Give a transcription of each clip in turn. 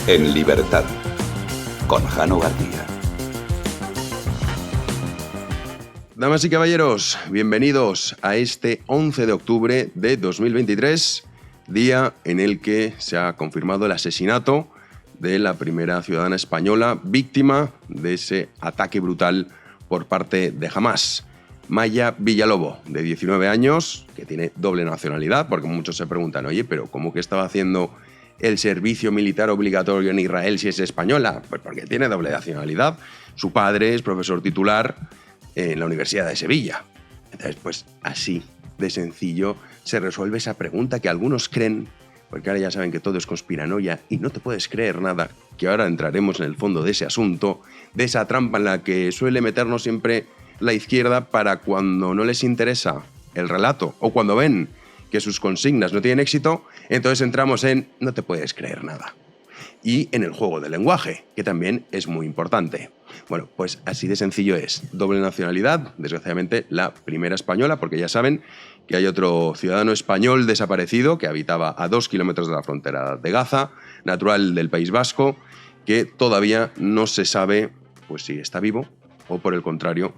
En libertad, con Jano García. Damas y caballeros, bienvenidos a este 11 de octubre de 2023, día en el que se ha confirmado el asesinato de la primera ciudadana española víctima de ese ataque brutal por parte de Hamás. Maya Villalobos, de 19 años, que tiene doble nacionalidad, porque muchos se preguntan, oye, pero ¿cómo que estaba haciendo el servicio militar obligatorio en Israel si es española? Pues porque tiene doble nacionalidad. Su padre es profesor titular en la Universidad de Sevilla. Entonces, pues así de sencillo se resuelve esa pregunta que algunos creen, porque ahora ya saben que todo es conspiranoia y no te puedes creer nada, que ahora entraremos en el fondo de ese asunto, de esa trampa en la que suele meternos siempre la izquierda para cuando no les interesa el relato o cuando ven que sus consignas no tienen éxito, entonces entramos en no te puedes creer nada. Y en el juego del lenguaje, que también es muy importante. Bueno, pues así de sencillo es. Doble nacionalidad, desgraciadamente la primera española, porque ya saben que hay otro ciudadano español desaparecido que habitaba a 2 kilómetros de la frontera de Gaza, natural del País Vasco, que todavía no se sabe pues, si está vivo o, por el contrario,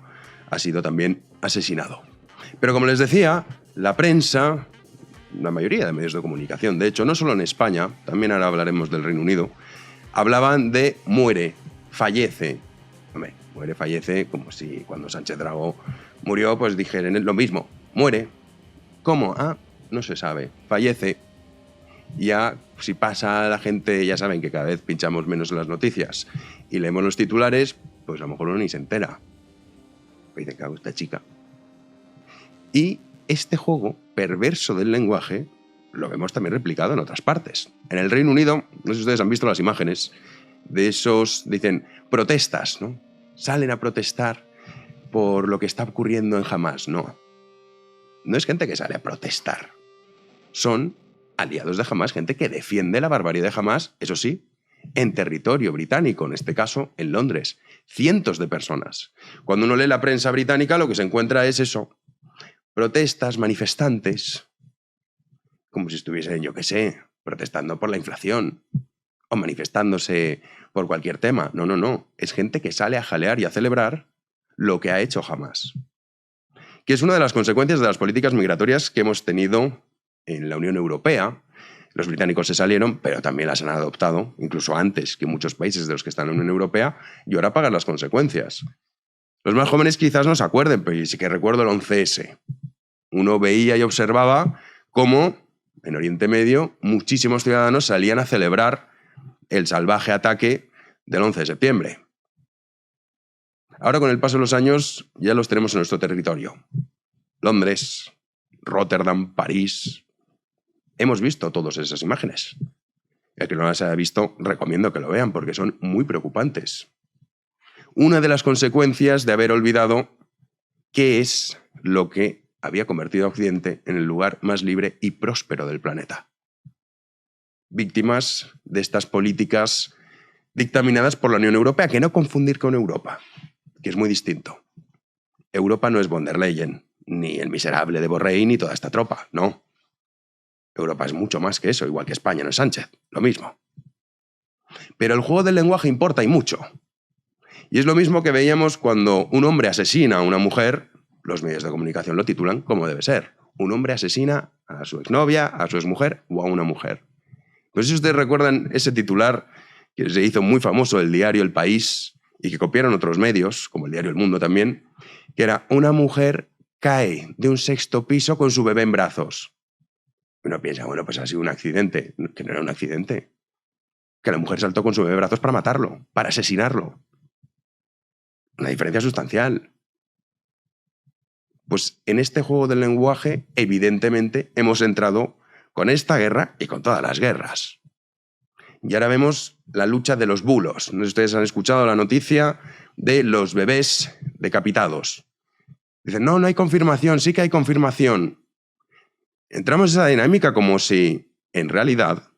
ha sido también asesinado. Pero como les decía, la prensa, la mayoría de medios de comunicación, de hecho, no solo en España, también ahora hablaremos del Reino Unido, hablaban de muere, fallece. Hombre, muere, fallece, como si cuando Sánchez Dragó murió, pues dijeran lo mismo, muere. ¿Cómo? Ah, no se sabe, fallece. Ya, si pasa la gente, ya saben que cada vez pinchamos menos en las noticias y leemos los titulares, pues a lo mejor uno ni se entera. Pues dice, cago esta chica. Y este juego perverso del lenguaje lo vemos también replicado en otras partes. En el Reino Unido, no sé si ustedes han visto las imágenes de esos, dicen, protestas, ¿no? Salen a protestar por lo que está ocurriendo en Hamás. No. No es gente que sale a protestar. Son aliados de Hamás, gente que defiende la barbarie de Hamás, eso sí, en territorio británico, en este caso en Londres. Cientos de personas. Cuando uno lee la prensa británica, lo que se encuentra es eso. Protestas, manifestantes, como si estuviesen, yo qué sé, protestando por la inflación o manifestándose por cualquier tema. No, no, no. Es gente que sale a jalear y a celebrar lo que ha hecho Hamás. Que es una de las consecuencias de las políticas migratorias que hemos tenido en la Unión Europea. Los británicos se salieron, pero también las han adoptado, incluso antes que muchos países de los que están en la Unión Europea, y ahora pagan las consecuencias. Los más jóvenes quizás no se acuerden, pero sí que recuerdo el 11S. Uno veía y observaba cómo en Oriente Medio muchísimos ciudadanos salían a celebrar el salvaje ataque del 11 de septiembre. Ahora, con el paso de los años, ya los tenemos en nuestro territorio. Londres, Rotterdam, París. Hemos visto todas esas imágenes. El que no las haya visto, recomiendo que lo vean porque son muy preocupantes. Una de las consecuencias de haber olvidado qué es lo que había convertido a Occidente en el lugar más libre y próspero del planeta. Víctimas de estas políticas dictaminadas por la Unión Europea, que no confundir con Europa, que es muy distinto. Europa no es von der Leyen, ni el miserable de Borrell, ni toda esta tropa, no. Europa es mucho más que eso, igual que España no es Sánchez, lo mismo. Pero el juego del lenguaje importa y mucho. Y es lo mismo que veíamos cuando un hombre asesina a una mujer, los medios de comunicación lo titulan como debe ser. Un hombre asesina a su exnovia, a su exmujer o a una mujer. No sé si ustedes recuerdan ese titular que se hizo muy famoso el diario El País y que copiaron otros medios, como el diario El Mundo también, que era una mujer cae de un 6º piso con su bebé en brazos. Uno piensa, bueno, pues ha sido un accidente. Que no era un accidente. Que la mujer saltó con su bebé en brazos para matarlo, para asesinarlo. Una diferencia sustancial. Pues en este juego del lenguaje, evidentemente, hemos entrado con esta guerra y con todas las guerras. Y ahora vemos la lucha de los bulos. No sé si ustedes han escuchado la noticia de los bebés decapitados. Dicen, no, no hay confirmación, sí que hay confirmación. Entramos en esa dinámica como si, en realidad,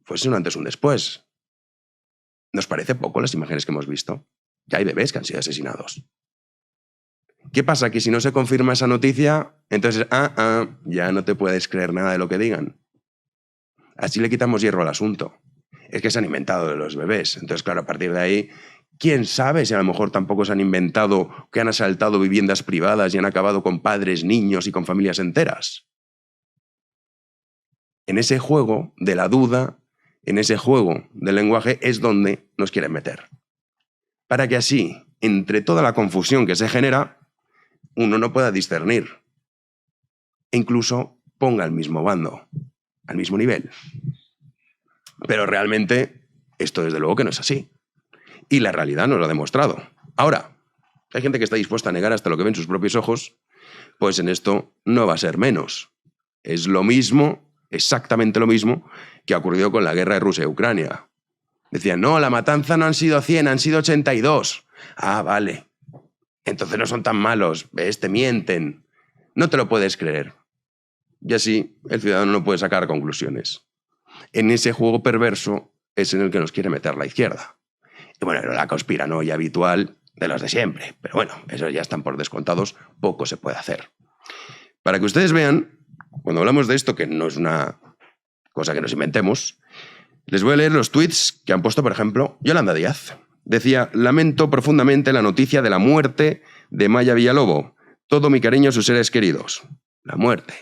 fuese un antes o un después. ¿Nos parece poco las imágenes que hemos visto? Que hay bebés que han sido asesinados. ¿Qué pasa? Que si no se confirma esa noticia, entonces, ya no te puedes creer nada de lo que digan. Así le quitamos hierro al asunto. Es que se han inventado de los bebés. Entonces, claro, a partir de ahí, ¿quién sabe si a lo mejor tampoco se han inventado que han asaltado viviendas privadas y han acabado con padres, niños y con familias enteras? En ese juego de la duda, en ese juego del lenguaje, es donde nos quieren meter. Para que así, entre toda la confusión que se genera, uno no pueda discernir. E incluso ponga al mismo bando, al mismo nivel. Pero realmente esto desde luego que no es así. Y la realidad nos lo ha demostrado. Ahora, hay gente que está dispuesta a negar hasta lo que ven sus propios ojos, pues en esto no va a ser menos. Es lo mismo, exactamente lo mismo, que ha ocurrido con la guerra de Rusia y Ucrania. Decían, no, la matanza no han sido 100, han sido 82. Ah, vale. Entonces no son tan malos, ¿ves? Te mienten. No te lo puedes creer. Y así el ciudadano no puede sacar conclusiones. En ese juego perverso es en el que nos quiere meter la izquierda. Y bueno, la conspiranoia habitual de los de siempre. Pero bueno, esos ya están por descontados, poco se puede hacer. Para que ustedes vean, cuando hablamos de esto, que no es una cosa que nos inventemos, les voy a leer los tweets que han puesto, por ejemplo, Yolanda Díaz. Decía, lamento profundamente la noticia de la muerte de Maya Villalobos. Todo mi cariño a sus seres queridos. La muerte.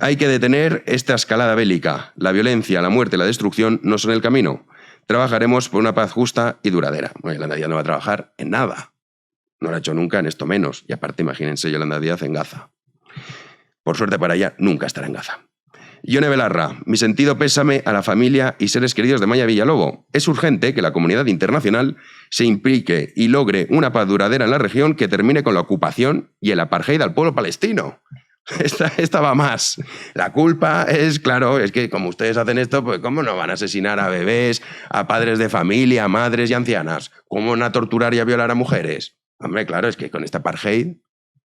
Hay que detener esta escalada bélica. La violencia, la muerte y la destrucción no son el camino. Trabajaremos por una paz justa y duradera. Bueno, Yolanda Díaz no va a trabajar en nada. No lo ha hecho nunca, en esto menos. Y aparte, imagínense Yolanda Díaz en Gaza. Por suerte para ella, nunca estará en Gaza. Ione Belarra, mi sentido pésame a la familia y seres queridos de Maya Villalobos. Es urgente que la comunidad internacional se implique y logre una paz duradera en la región que termine con la ocupación y el apartheid al pueblo palestino. Esta va más. La culpa es, claro, es que como ustedes hacen esto, pues ¿cómo no van a asesinar a bebés, a padres de familia, a madres y ancianas? ¿Cómo van a torturar y a violar a mujeres? Hombre, claro, es que con este apartheid,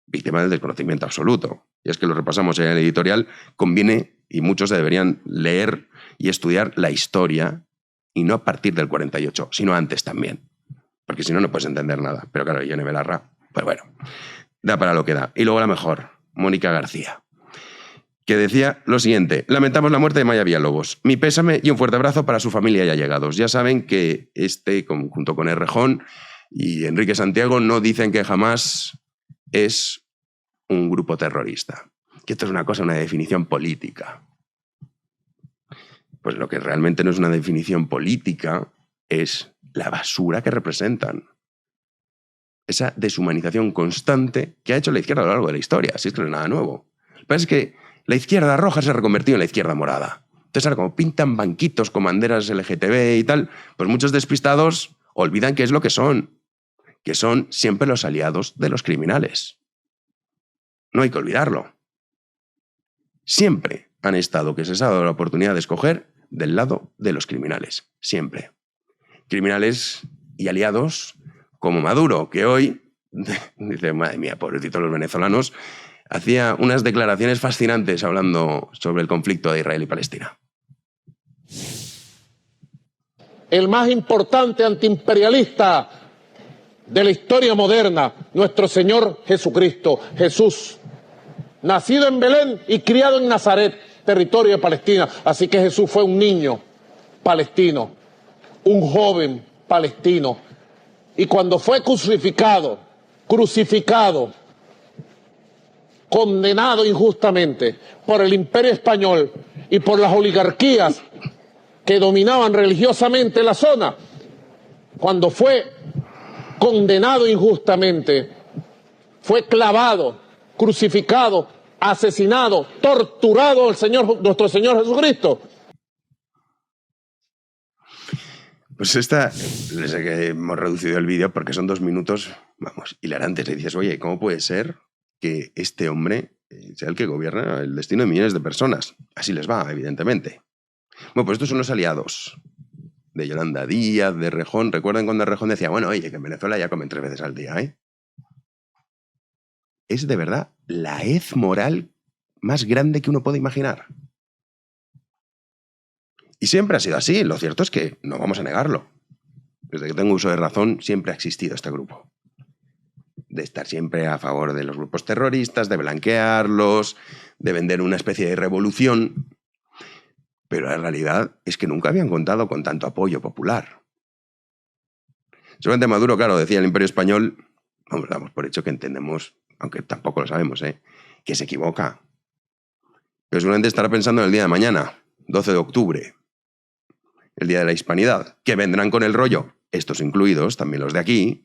víctima del desconocimiento absoluto. Y es que lo repasamos en el editorial, conviene, y muchos se deberían leer y estudiar la historia, y no a partir del 48, sino antes también. Porque si no, no puedes entender nada. Pero claro, Ione Belarra, pues bueno, da para lo que da. Y luego la mejor, Mónica García, que decía lo siguiente: lamentamos la muerte de Maya Villalobos. Mi pésame y un fuerte abrazo para su familia y allegados. Ya saben que junto con Errejón y Enrique Santiago, no dicen que jamás es un grupo terrorista. Que esto es una definición política. Pues lo que realmente no es una definición política es la basura que representan. Esa deshumanización constante que ha hecho la izquierda a lo largo de la historia. Así es que no es nada nuevo. Lo que pasa es que la izquierda roja se ha reconvertido en la izquierda morada. Entonces ahora como pintan banquitos con banderas LGTB y tal, pues muchos despistados olvidan qué es lo que son siempre los aliados de los criminales. No hay que olvidarlo. Siempre han estado, que se les ha dado la oportunidad de escoger, del lado de los criminales. Siempre. Criminales y aliados como Maduro, que hoy, dice, madre mía, pobrecitos los venezolanos, hacía unas declaraciones fascinantes hablando sobre el conflicto de Israel y Palestina. El más importante antiimperialista de la historia moderna, nuestro Señor Jesucristo, Jesús, nacido en Belén y criado en Nazaret, territorio de Palestina. Así que Jesús fue un niño palestino, un joven palestino. Y cuando fue crucificado, condenado injustamente por el Imperio Español y por las oligarquías que dominaban religiosamente la zona, cuando fue condenado injustamente, fue clavado, crucificado, asesinado, torturado nuestro Señor Jesucristo. Pues les hemos reducido el vídeo porque son 2 minutos, vamos, hilarantes. Y dices, oye, ¿cómo puede ser que este hombre sea el que gobierna el destino de millones de personas? Así les va, evidentemente. Bueno, pues estos son los aliados de Yolanda Díaz, de Errejón. Recuerden cuando Errejón decía, bueno, oye, que en Venezuela ya comen 3 veces al día, ¿eh? Es de verdad la hez moral más grande que uno puede imaginar. Y siempre ha sido así. Lo cierto es que no vamos a negarlo. Desde que tengo uso de razón, siempre ha existido este grupo. De estar siempre a favor de los grupos terroristas, de blanquearlos, de vender una especie de revolución. pero la realidad es que nunca habían contado con tanto apoyo popular. Seguramente Maduro, claro, decía el Imperio Español, vamos, damos por hecho que entendemos, aunque tampoco lo sabemos, que se equivoca. Pero seguramente estará pensando en el día de mañana, 12 de octubre, el Día de la Hispanidad, que vendrán con el rollo, estos incluidos, también los de aquí,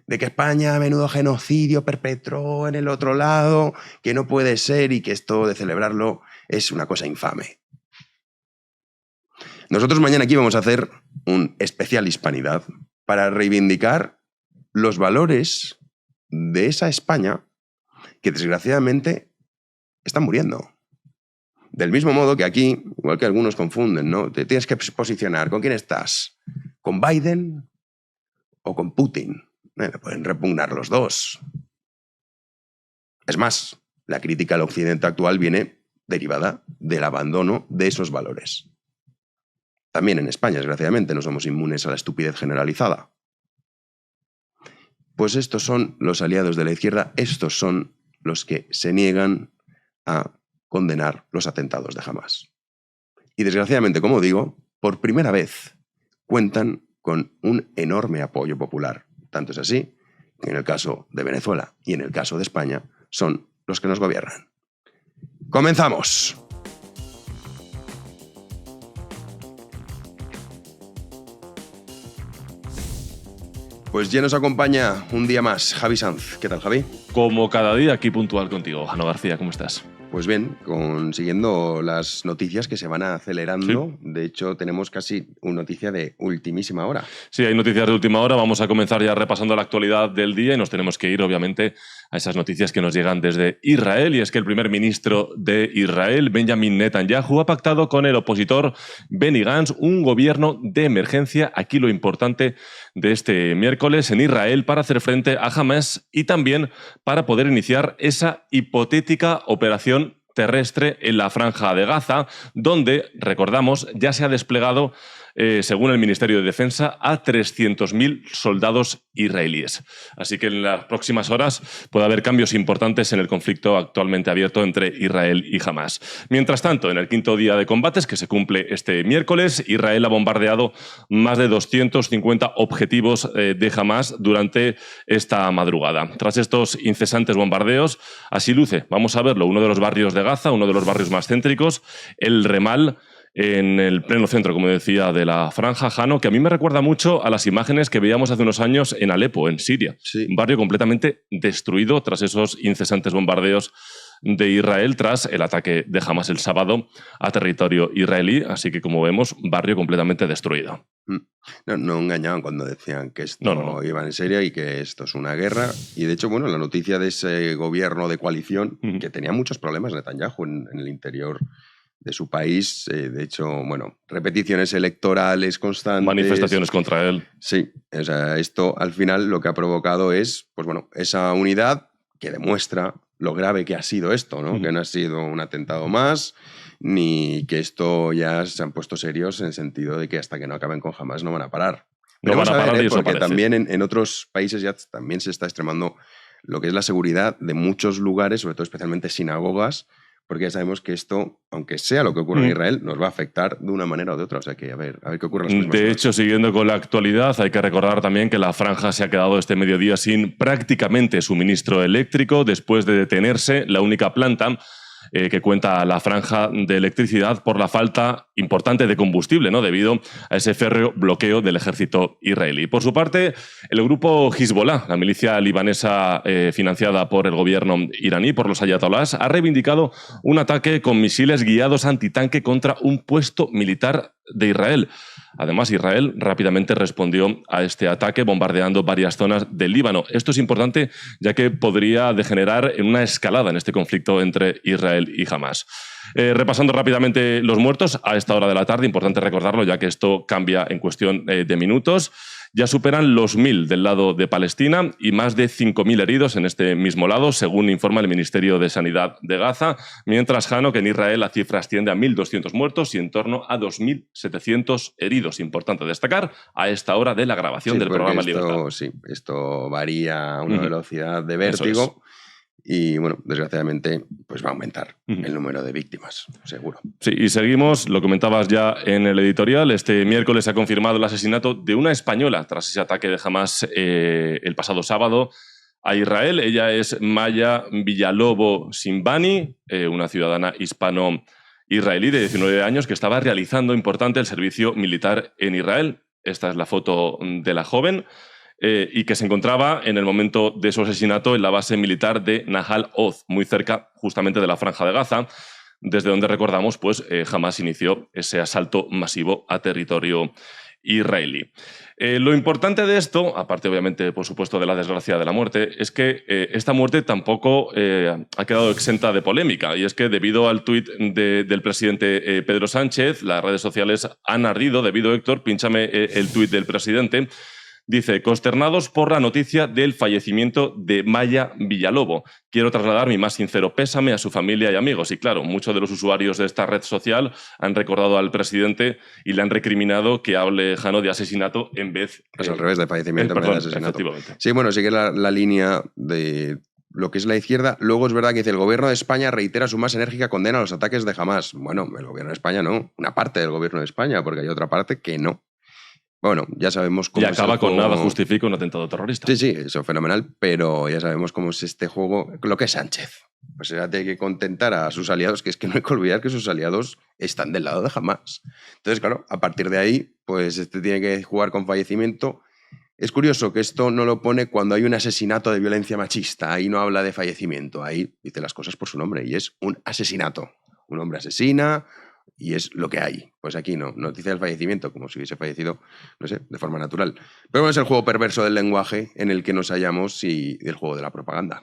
de que España menudo genocidio perpetró en el otro lado, que no puede ser y que esto de celebrarlo es una cosa infame. Nosotros mañana aquí vamos a hacer un especial Hispanidad para reivindicar los valores de esa España que desgraciadamente están muriendo. Del mismo modo que aquí, igual que algunos confunden, ¿no? Te tienes que posicionar. ¿Con quién estás? ¿Con Biden o con Putin? Pueden repugnar los dos. Es más, la crítica al occidente actual viene derivada del abandono de esos valores. También en España, desgraciadamente, no somos inmunes a la estupidez generalizada. Pues estos son los aliados de la izquierda, estos son los que se niegan a condenar los atentados de Hamás. Y desgraciadamente, como digo, por primera vez cuentan con un enorme apoyo popular. Tanto es así que en el caso de Venezuela y en el caso de España son los que nos gobiernan. ¡Comenzamos! Pues ya nos acompaña un día más Javi Sanz. ¿Qué tal, Javi? Como cada día, aquí puntual contigo. Jano García, ¿cómo estás? Pues bien, consiguiendo las noticias que se van acelerando. Sí. De hecho, tenemos casi una noticia de ultimísima hora. Sí, hay noticias de última hora. Vamos a comenzar ya repasando la actualidad del día y nos tenemos que ir, obviamente, a esas noticias que nos llegan desde Israel. Y es que el primer ministro de Israel, Benjamin Netanyahu, ha pactado con el opositor Benny Gantz un gobierno de emergencia. Aquí lo importante de este miércoles en Israel para hacer frente a Hamás y también para poder iniciar esa hipotética operación terrestre en la Franja de Gaza, donde, recordamos, ya se ha desplegado, según el Ministerio de Defensa, a 300.000 soldados israelíes. Así que en las próximas horas puede haber cambios importantes en el conflicto actualmente abierto entre Israel y Hamás. Mientras tanto, en el quinto día de combates, que se cumple este miércoles, Israel ha bombardeado más de 250 objetivos de Hamás durante esta madrugada. Tras estos incesantes bombardeos, así luce, vamos a verlo, uno de los barrios de Gaza, uno de los barrios más céntricos, el Remal, en el pleno centro, como decía, de la Franja, Jano, que a mí me recuerda mucho a las imágenes que veíamos hace unos años en Alepo, en Siria. Sí. Un barrio completamente destruido tras esos incesantes bombardeos de Israel, tras el ataque de Hamás el sábado a territorio israelí. Así que, como vemos, barrio completamente destruido. No engañaban cuando decían que esto No. iba en serio y que esto es una guerra. Y de hecho, bueno, la noticia de ese gobierno de coalición, que tenía muchos problemas Netanyahu en el interior de su país, de hecho, bueno, repeticiones electorales constantes. Manifestaciones contra él. Sí, o sea, esto al final lo que ha provocado es, pues bueno, esa unidad que demuestra lo grave que ha sido esto, ¿no? Que no ha sido un atentado más, ni que esto ya se han puesto serios en el sentido de que hasta que no acaben con Hamás no van a parar. Pero No van a parar, y eso porque parece. también en otros países ya también se está extremando lo que es la seguridad de muchos lugares, sobre todo especialmente sinagogas, porque ya sabemos que esto, aunque sea lo que ocurre en Israel, nos va a afectar de una manera o de otra. O sea que a ver qué ocurre en las próximas De horas. hecho, siguiendo con la actualidad, hay que recordar también que la Franja se ha quedado este mediodía sin prácticamente suministro eléctrico después de detenerse la única planta que cuenta la franja de electricidad por la falta importante de combustible, ¿no? Debido a ese férreo bloqueo del ejército israelí. Por su parte, el grupo Hezbollah, la milicia libanesa financiada por el gobierno iraní, por los ayatolás, ha reivindicado un ataque con misiles guiados antitanque contra un puesto militar de Israel. Además, Israel rápidamente respondió a este ataque bombardeando varias zonas del Líbano. Esto es importante ya que podría degenerar en una escalada en este conflicto entre Israel y Hamás. Repasando rápidamente los muertos a esta hora de la tarde, importante recordarlo ya que esto cambia en cuestión de minutos. Ya superan los 1.000 del lado de Palestina y más de 5.000 heridos en este mismo lado, según informa el Ministerio de Sanidad de Gaza, mientras, Jano, que en Israel la cifra asciende a 1.200 muertos y en torno a 2.700 heridos. Importante destacar a esta hora de la grabación del programa Libertad. Sí, esto varía a una velocidad de vértigo. Y bueno, desgraciadamente, pues va a aumentar el número de víctimas, seguro. Sí, y seguimos, lo comentabas ya en el editorial, este miércoles se ha confirmado el asesinato de una española tras ese ataque de Hamás el pasado sábado a Israel. Ella es Maya Villalobo Simbani, una ciudadana hispano-israelí de 19 años que estaba realizando el servicio militar en Israel. Esta es la foto de la joven. Y que se encontraba en el momento de su asesinato en la base militar de Nahal Oz, muy cerca justamente de la Franja de Gaza, desde donde recordamos pues Hamás inició ese asalto masivo a territorio israelí. Lo importante de esto, aparte obviamente por supuesto de la desgracia de la muerte, es que esta muerte tampoco ha quedado exenta de polémica, y es que debido al tuit del presidente Pedro Sánchez, las redes sociales han ardido. Debido, Héctor, pínchame el tuit del presidente. Dice: consternados por la noticia del fallecimiento de Maya Villalobo. Quiero trasladar mi más sincero pésame a su familia y amigos. Y claro, muchos de los usuarios de esta red social han recordado al presidente y le han recriminado que hable, Jano, de asesinato en vez... Pues al revés, de fallecimiento en vez de asesinato. Sí, bueno, sigue la línea de lo que es la izquierda. Luego es verdad que dice: el gobierno de España reitera su más enérgica condena a los ataques de Hamás. Bueno, el gobierno de España no, una parte del gobierno de España, porque hay otra parte que no. Bueno, ya sabemos cómo y acaba con nada justifica un atentado terrorista. Sí, sí, eso es fenomenal, pero ya sabemos cómo es este juego, lo que es Sánchez. Pues ya tiene que contentar a sus aliados, que es que no hay que olvidar que sus aliados están del lado de Hamás. Entonces, claro, a partir de ahí, pues este tiene que jugar con fallecimiento. Es curioso que esto no lo pone cuando hay un asesinato de violencia machista. Ahí no habla de fallecimiento, ahí dice las cosas por su nombre, y es un asesinato. Un hombre asesina... y es lo que hay. Pues aquí no, noticia del fallecimiento, como si hubiese fallecido, no sé, de forma natural. Pero bueno, es el juego perverso del lenguaje en el que nos hallamos y del juego de la propaganda.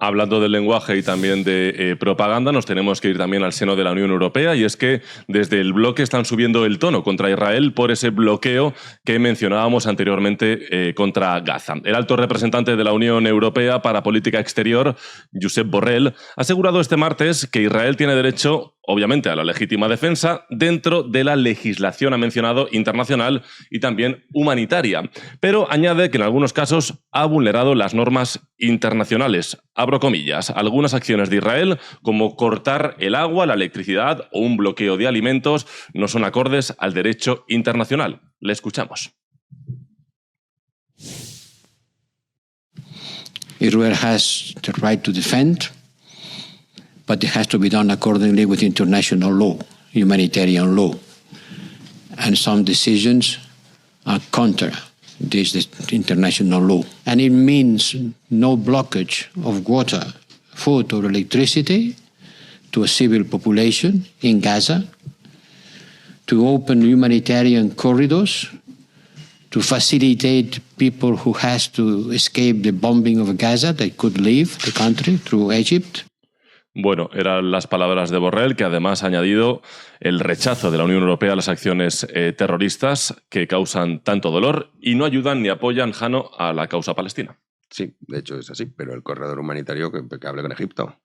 Hablando del lenguaje y también de propaganda, nos tenemos que ir también al seno de la Unión Europea, y es que desde el bloque están subiendo el tono contra Israel por ese bloqueo que mencionábamos anteriormente contra Gaza. El alto representante de la Unión Europea para Política Exterior, Josep Borrell, ha asegurado este martes que Israel tiene derecho, obviamente, a la legítima defensa dentro de la legislación, ha mencionado, internacional y también humanitaria. Pero añade que en algunos casos ha vulnerado las normas internacionales. Abro comillas: algunas acciones de Israel, como cortar el agua, la electricidad o un bloqueo de alimentos, no son acordes al derecho internacional. Le escuchamos. Israel has the right to defend, but it has to be done accordingly with international law, humanitarian law. And some decisions are counter this international law. And it means no blockage of water, food or electricity to a civil population in Gaza, to open humanitarian corridors, to facilitate people who has to escape the bombing of Gaza that could leave the country through Egypt. Bueno, eran las palabras de Borrell, que además ha añadido el rechazo de la Unión Europea a las acciones terroristas que causan tanto dolor y no ayudan ni apoyan, Jano, a la causa palestina. Sí, de hecho es así, pero el corredor humanitario que hable con Egipto.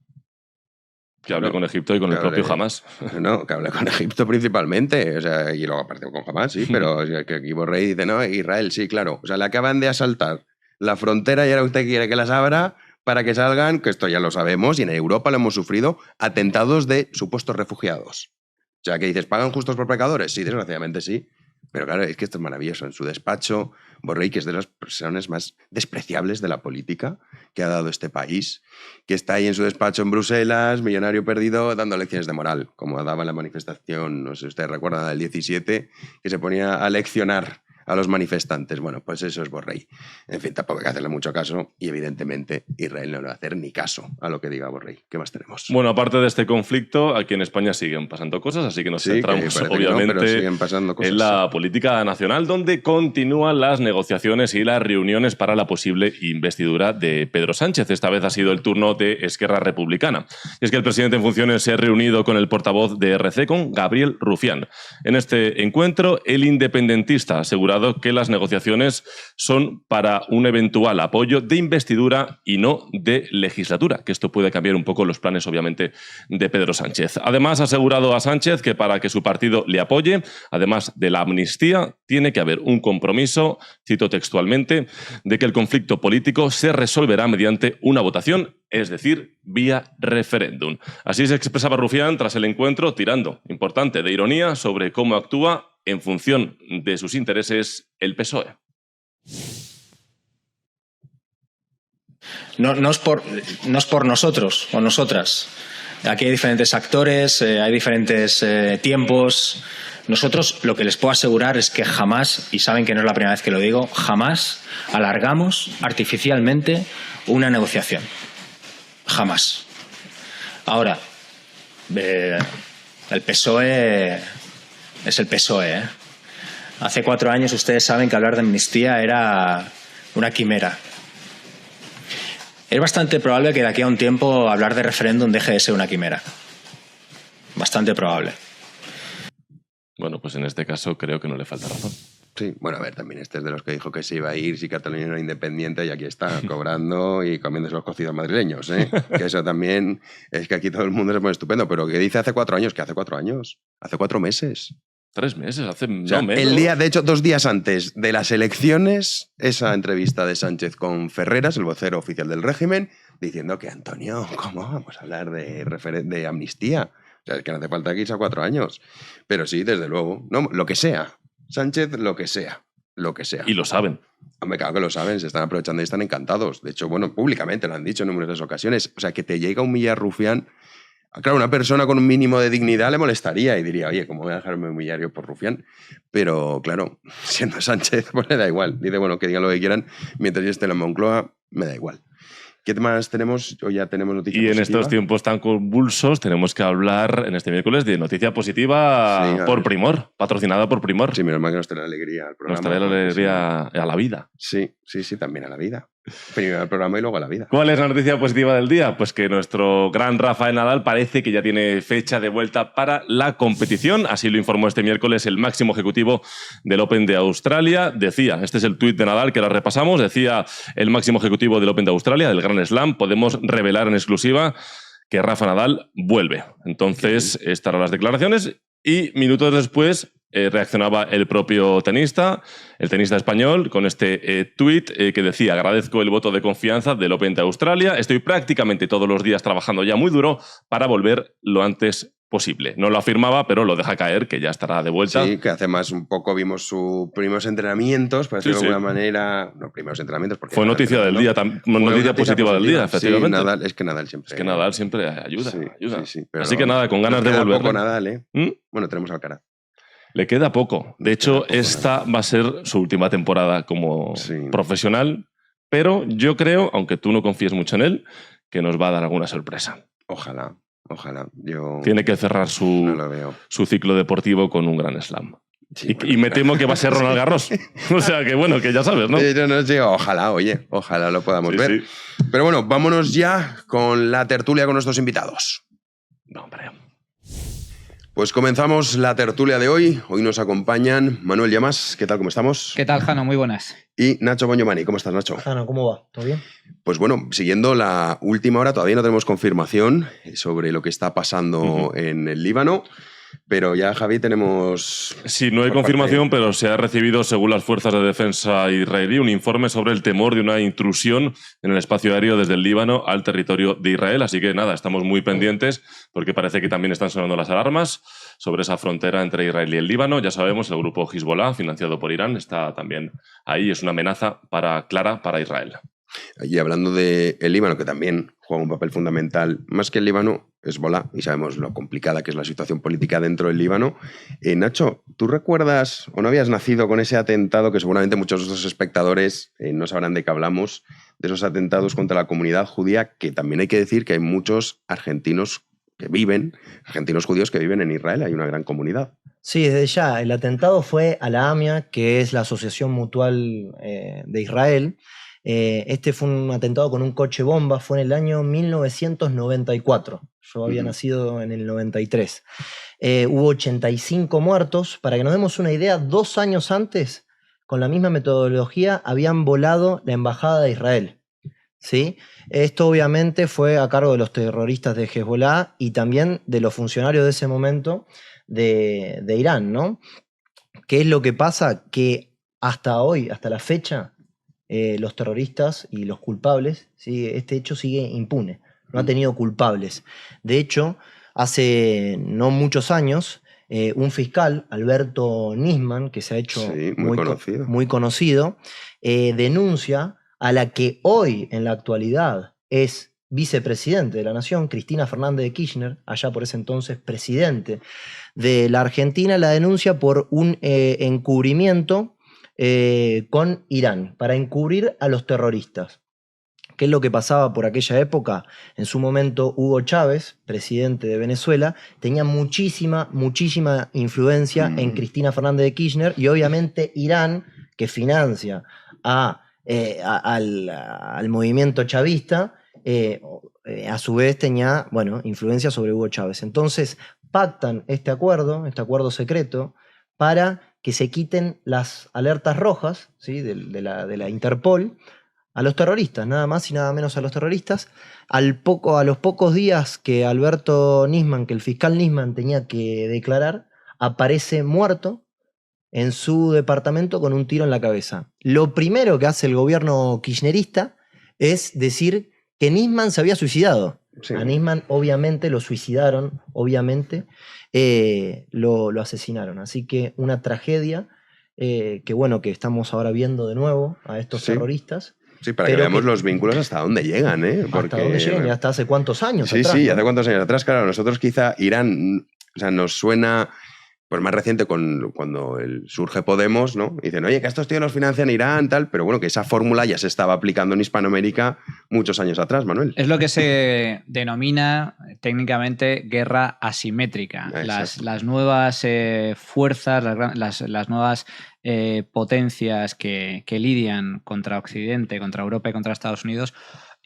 Que hable con Egipto y con el propio Hamás. No, que hable con Egipto principalmente, o sea, y luego aparte con Hamás, sí, pero que aquí Borrell dice: no, Israel, sí, claro, o sea, le acaban de asaltar la frontera y ahora usted quiere que las abra para que salgan, que esto ya lo sabemos, y en Europa lo hemos sufrido, atentados de supuestos refugiados. O sea, que dices: ¿pagan justos por pecadores? Sí, desgraciadamente sí. Pero claro, es que esto es maravilloso. En su despacho, Borrell, que es de las personas más despreciables de la política que ha dado este país, que está ahí en su despacho en Bruselas, millonario perdido, dando lecciones de moral, como daba en la manifestación, no sé si ustedes recuerdan, del 17, que se ponía a leccionar a los manifestantes. Bueno, pues eso es Borrell. En fin, tampoco hay que hacerle mucho caso y evidentemente Israel no le va a hacer ni caso a lo que diga Borrell. ¿Qué más tenemos? Bueno, aparte de este conflicto, aquí en España siguen pasando cosas, así que nos centramos obviamente en la política nacional, donde continúan las negociaciones y las reuniones para la posible investidura de Pedro Sánchez. Esta vez ha sido el turno de Esquerra Republicana. Y es que el presidente en funciones se ha reunido con el portavoz de RC, con Gabriel Rufián. En este encuentro, el independentista asegura asegurado que las negociaciones son para un eventual apoyo de investidura y no de legislatura, que esto puede cambiar un poco los planes, obviamente, de Pedro Sánchez. Además, ha asegurado a Sánchez que para que su partido le apoye, además de la amnistía, tiene que haber un compromiso, cito textualmente, de que el conflicto político se resolverá mediante una votación, es decir, vía referéndum. Así se expresaba Rufián tras el encuentro, tirando, importante, de ironía sobre cómo actúa en función de sus intereses el PSOE. No es por nosotros o nosotras. Aquí hay diferentes actores, hay diferentes tiempos. Nosotros lo que les puedo asegurar es que jamás, y saben que no es la primera vez que lo digo, jamás alargamos artificialmente una negociación. Jamás. Ahora, el PSOE es el PSOE. Hace 4 años ustedes saben que hablar de amnistía era una quimera. Es bastante probable que de aquí a un tiempo hablar de referéndum deje de ser una quimera. Bastante probable. Bueno, pues en este caso creo que no le falta razón. Sí, bueno, a ver, también este es de los que dijo que se iba a ir si Cataluña era independiente y aquí está cobrando y comiéndose los cocidos madrileños, ¿eh? Que eso también es que aquí todo el mundo se pone estupendo, pero que dice hace 4 años, que hace 4 años, hace 4 meses. 3 meses, hace O sea, no menos. el día, de hecho, 2 días antes de las elecciones, esa entrevista de Sánchez con Ferreras, el vocero oficial del régimen, diciendo que, Antonio, ¿cómo vamos a hablar de amnistía? O sea, es que no hace falta que irse a 4 años. Pero sí, desde luego, no, lo que sea. Sánchez, lo que sea. Lo que sea. Y lo saben. Hombre, claro que lo saben, se están aprovechando y están encantados. De hecho, bueno, públicamente lo han dicho en numerosas ocasiones. O sea, que te llega a humillar Rufián. Claro, una persona con un mínimo de dignidad le molestaría y diría, oye, ¿cómo voy a dejarme humillar yo por Rufián? Pero, claro, siendo Sánchez, pues le da igual. Dice, bueno, que digan lo que quieran, mientras yo esté en la Moncloa, me da igual. ¿Qué más tenemos? ¿O ya tenemos noticia Y positiva? en estos tiempos tan convulsos tenemos que hablar en este miércoles de noticia positiva por Primor, patrocinada por Primor. Sí, menos mal que nos trae la alegría al programa. Nos trae la alegría a la vida. Sí, también a la vida. Primero al programa y luego a la vida. ¿Cuál es la noticia positiva del día? Pues que nuestro gran Rafael Nadal parece que ya tiene fecha de vuelta para la competición. Así lo informó este miércoles el máximo ejecutivo del Open de Australia. Decía, este es el tuit de Nadal que ahora repasamos, decía el máximo ejecutivo del Open de Australia, del Grand Slam, podemos revelar en exclusiva que Rafa Nadal vuelve. Entonces, estas eran las declaraciones y minutos después reaccionaba el propio tenista, el tenista español, con este tuit que decía: agradezco el voto de confianza del Open de Australia, estoy prácticamente todos los días trabajando ya muy duro para volver lo antes posible. No lo afirmaba, pero lo deja caer, que ya estará de vuelta. Sí, que hace más un poco vimos sus primeros entrenamientos, por decirlo de alguna manera. No, primeros entrenamientos, porque fue noticia del día, noticia positiva del día, efectivamente. Sí, Nadal, es que Nadal siempre... Es que Nadal siempre ayuda. Pero así que nada, con ganas de volver. Poco Nadal, ¿eh? Bueno, tenemos Alcaraz. Le queda poco. De hecho, esta va a ser su última temporada como profesional, pero yo creo, aunque tú no confíes mucho en él, que nos va a dar alguna sorpresa. Ojalá. Yo tiene que cerrar su ciclo deportivo con un gran slam. Sí, y me temo que va a ser Roland Garros. O sea que bueno, que ya sabes, ¿no? No sé, ojalá lo podamos ver. Sí. Pero bueno, vámonos ya con la tertulia con nuestros invitados. No, hombre. Pues comenzamos la tertulia de hoy. Hoy nos acompañan Manuel Llamas. ¿Qué tal? ¿Cómo estamos? ¿Qué tal, Jano? Muy buenas. Y Nacho Boñomani. ¿Cómo estás, Nacho? Jano, ¿cómo va? ¿Todo bien? Pues bueno, siguiendo la última hora, todavía no tenemos confirmación sobre lo que está pasando en el Líbano. Pero ya, Javi, tenemos... Sí, no hay confirmación, pero se ha recibido, según las fuerzas de defensa israelí, un informe sobre el temor de una intrusión en el espacio aéreo desde el Líbano al territorio de Israel. Así que nada, estamos muy pendientes porque parece que también están sonando las alarmas sobre esa frontera entre Israel y el Líbano. Ya sabemos, el grupo Hezbollah, financiado por Irán, está también ahí. Es una amenaza clara para Israel. Y hablando del Líbano, que también juega un papel fundamental, más que el Líbano, Hezbollah, y sabemos lo complicada que es la situación política dentro del Líbano. Nacho, ¿tú recuerdas o no habías nacido con ese atentado que seguramente muchos de nuestros espectadores no sabrán de qué hablamos, de esos atentados contra la comunidad judía, que también hay que decir que hay muchos argentinos judíos que viven en Israel, hay una gran comunidad? Sí, desde ya. El atentado fue a la AMIA, que es la Asociación Mutual de Israel. Este fue un atentado con un coche bomba, fue en el año 1994. Yo había nacido en el 93. Hubo 85 muertos. Para que nos demos una idea, 2 años antes, con la misma metodología habían volado la embajada de Israel. ¿Sí? Esto obviamente fue a cargo de los terroristas de Hezbollah y también de los funcionarios de ese momento de Irán, ¿no? ¿Qué es lo que pasa? Que hasta hoy, hasta la fecha, los terroristas y los culpables, ¿sí? Este hecho sigue impune, no ha tenido culpables. De hecho, hace no muchos años, un fiscal, Alberto Nisman, que se ha hecho muy conocido, denuncia a la que hoy, en la actualidad, es vicepresidente de la Nación, Cristina Fernández de Kirchner, allá por ese entonces presidente de la Argentina, la denuncia por un encubrimiento con Irán, para encubrir a los terroristas. ¿Qué es lo que pasaba por aquella época? En su momento, Hugo Chávez, presidente de Venezuela, tenía muchísima influencia en Cristina Fernández de Kirchner, y obviamente Irán, que financia al movimiento chavista, a su vez tenía, influencia sobre Hugo Chávez. Entonces pactan este acuerdo secreto, para que se quiten las alertas rojas, ¿sí? de la Interpol a los terroristas, nada más y nada menos a los terroristas. A los pocos días que Alberto Nisman, que el fiscal Nisman tenía que declarar, aparece muerto en su departamento con un tiro en la cabeza. Lo primero que hace el gobierno kirchnerista es decir que Nisman se había suicidado. Sí. A Nisman obviamente lo suicidaron, lo asesinaron. Así que una tragedia que estamos ahora viendo de nuevo a estos terroristas. Sí, para que veamos los vínculos hasta dónde llegan, ¿eh? Porque, hasta dónde llegan y hasta hace cuántos años atrás. Sí, hace cuántos años atrás. Claro, nosotros quizá Irán, nos suena pues más reciente cuando surge Podemos, ¿no? Y dicen, oye, que estos tíos los financian Irán, tal, pero bueno, que esa fórmula ya se estaba aplicando en Hispanoamérica muchos años atrás, Manuel. Es lo que se denomina técnicamente guerra asimétrica. Las nuevas fuerzas, las nuevas potencias que lidian contra Occidente, contra Europa y contra Estados Unidos,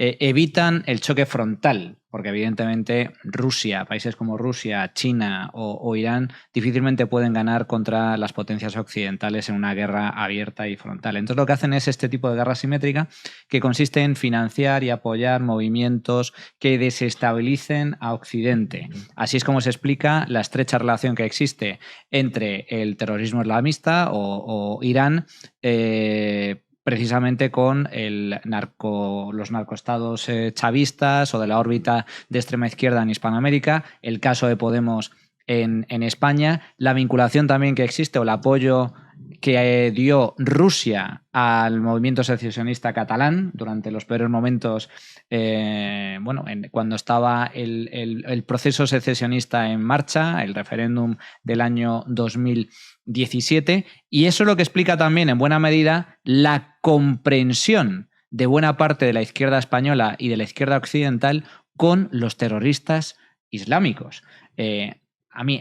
evitan el choque frontal, porque evidentemente Rusia, países como Rusia, China o Irán difícilmente pueden ganar contra las potencias occidentales en una guerra abierta y frontal. Entonces lo que hacen es este tipo de guerra asimétrica, que consiste en financiar y apoyar movimientos que desestabilicen a Occidente. Así es como se explica la estrecha relación que existe entre el terrorismo islamista o Irán, precisamente con los narcoestados chavistas o de la órbita de extrema izquierda en Hispanoamérica, el caso de Podemos en España, la vinculación también que existe o el apoyo que dio Rusia al movimiento secesionista catalán durante los peores momentos, cuando estaba el proceso secesionista en marcha, el referéndum del año 2017, y eso es lo que explica también en buena medida la comprensión de buena parte de la izquierda española y de la izquierda occidental con los terroristas islámicos.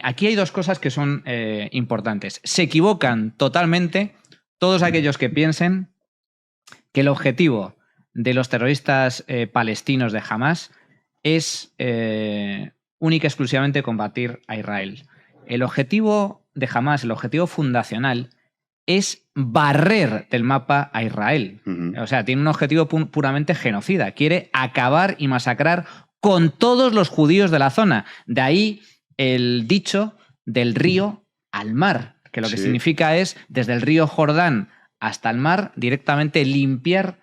Aquí hay dos cosas que son importantes. Se equivocan totalmente todos aquellos que piensen que el objetivo de los terroristas palestinos de Hamás es única y exclusivamente combatir a Israel. El objetivo de Hamás, el objetivo fundacional, es barrer del mapa a Israel. O sea, tiene un objetivo puramente genocida. Quiere acabar y masacrar con todos los judíos de la zona. De ahí el dicho del río al mar, que lo que significa es desde el río Jordán hasta el mar directamente limpiar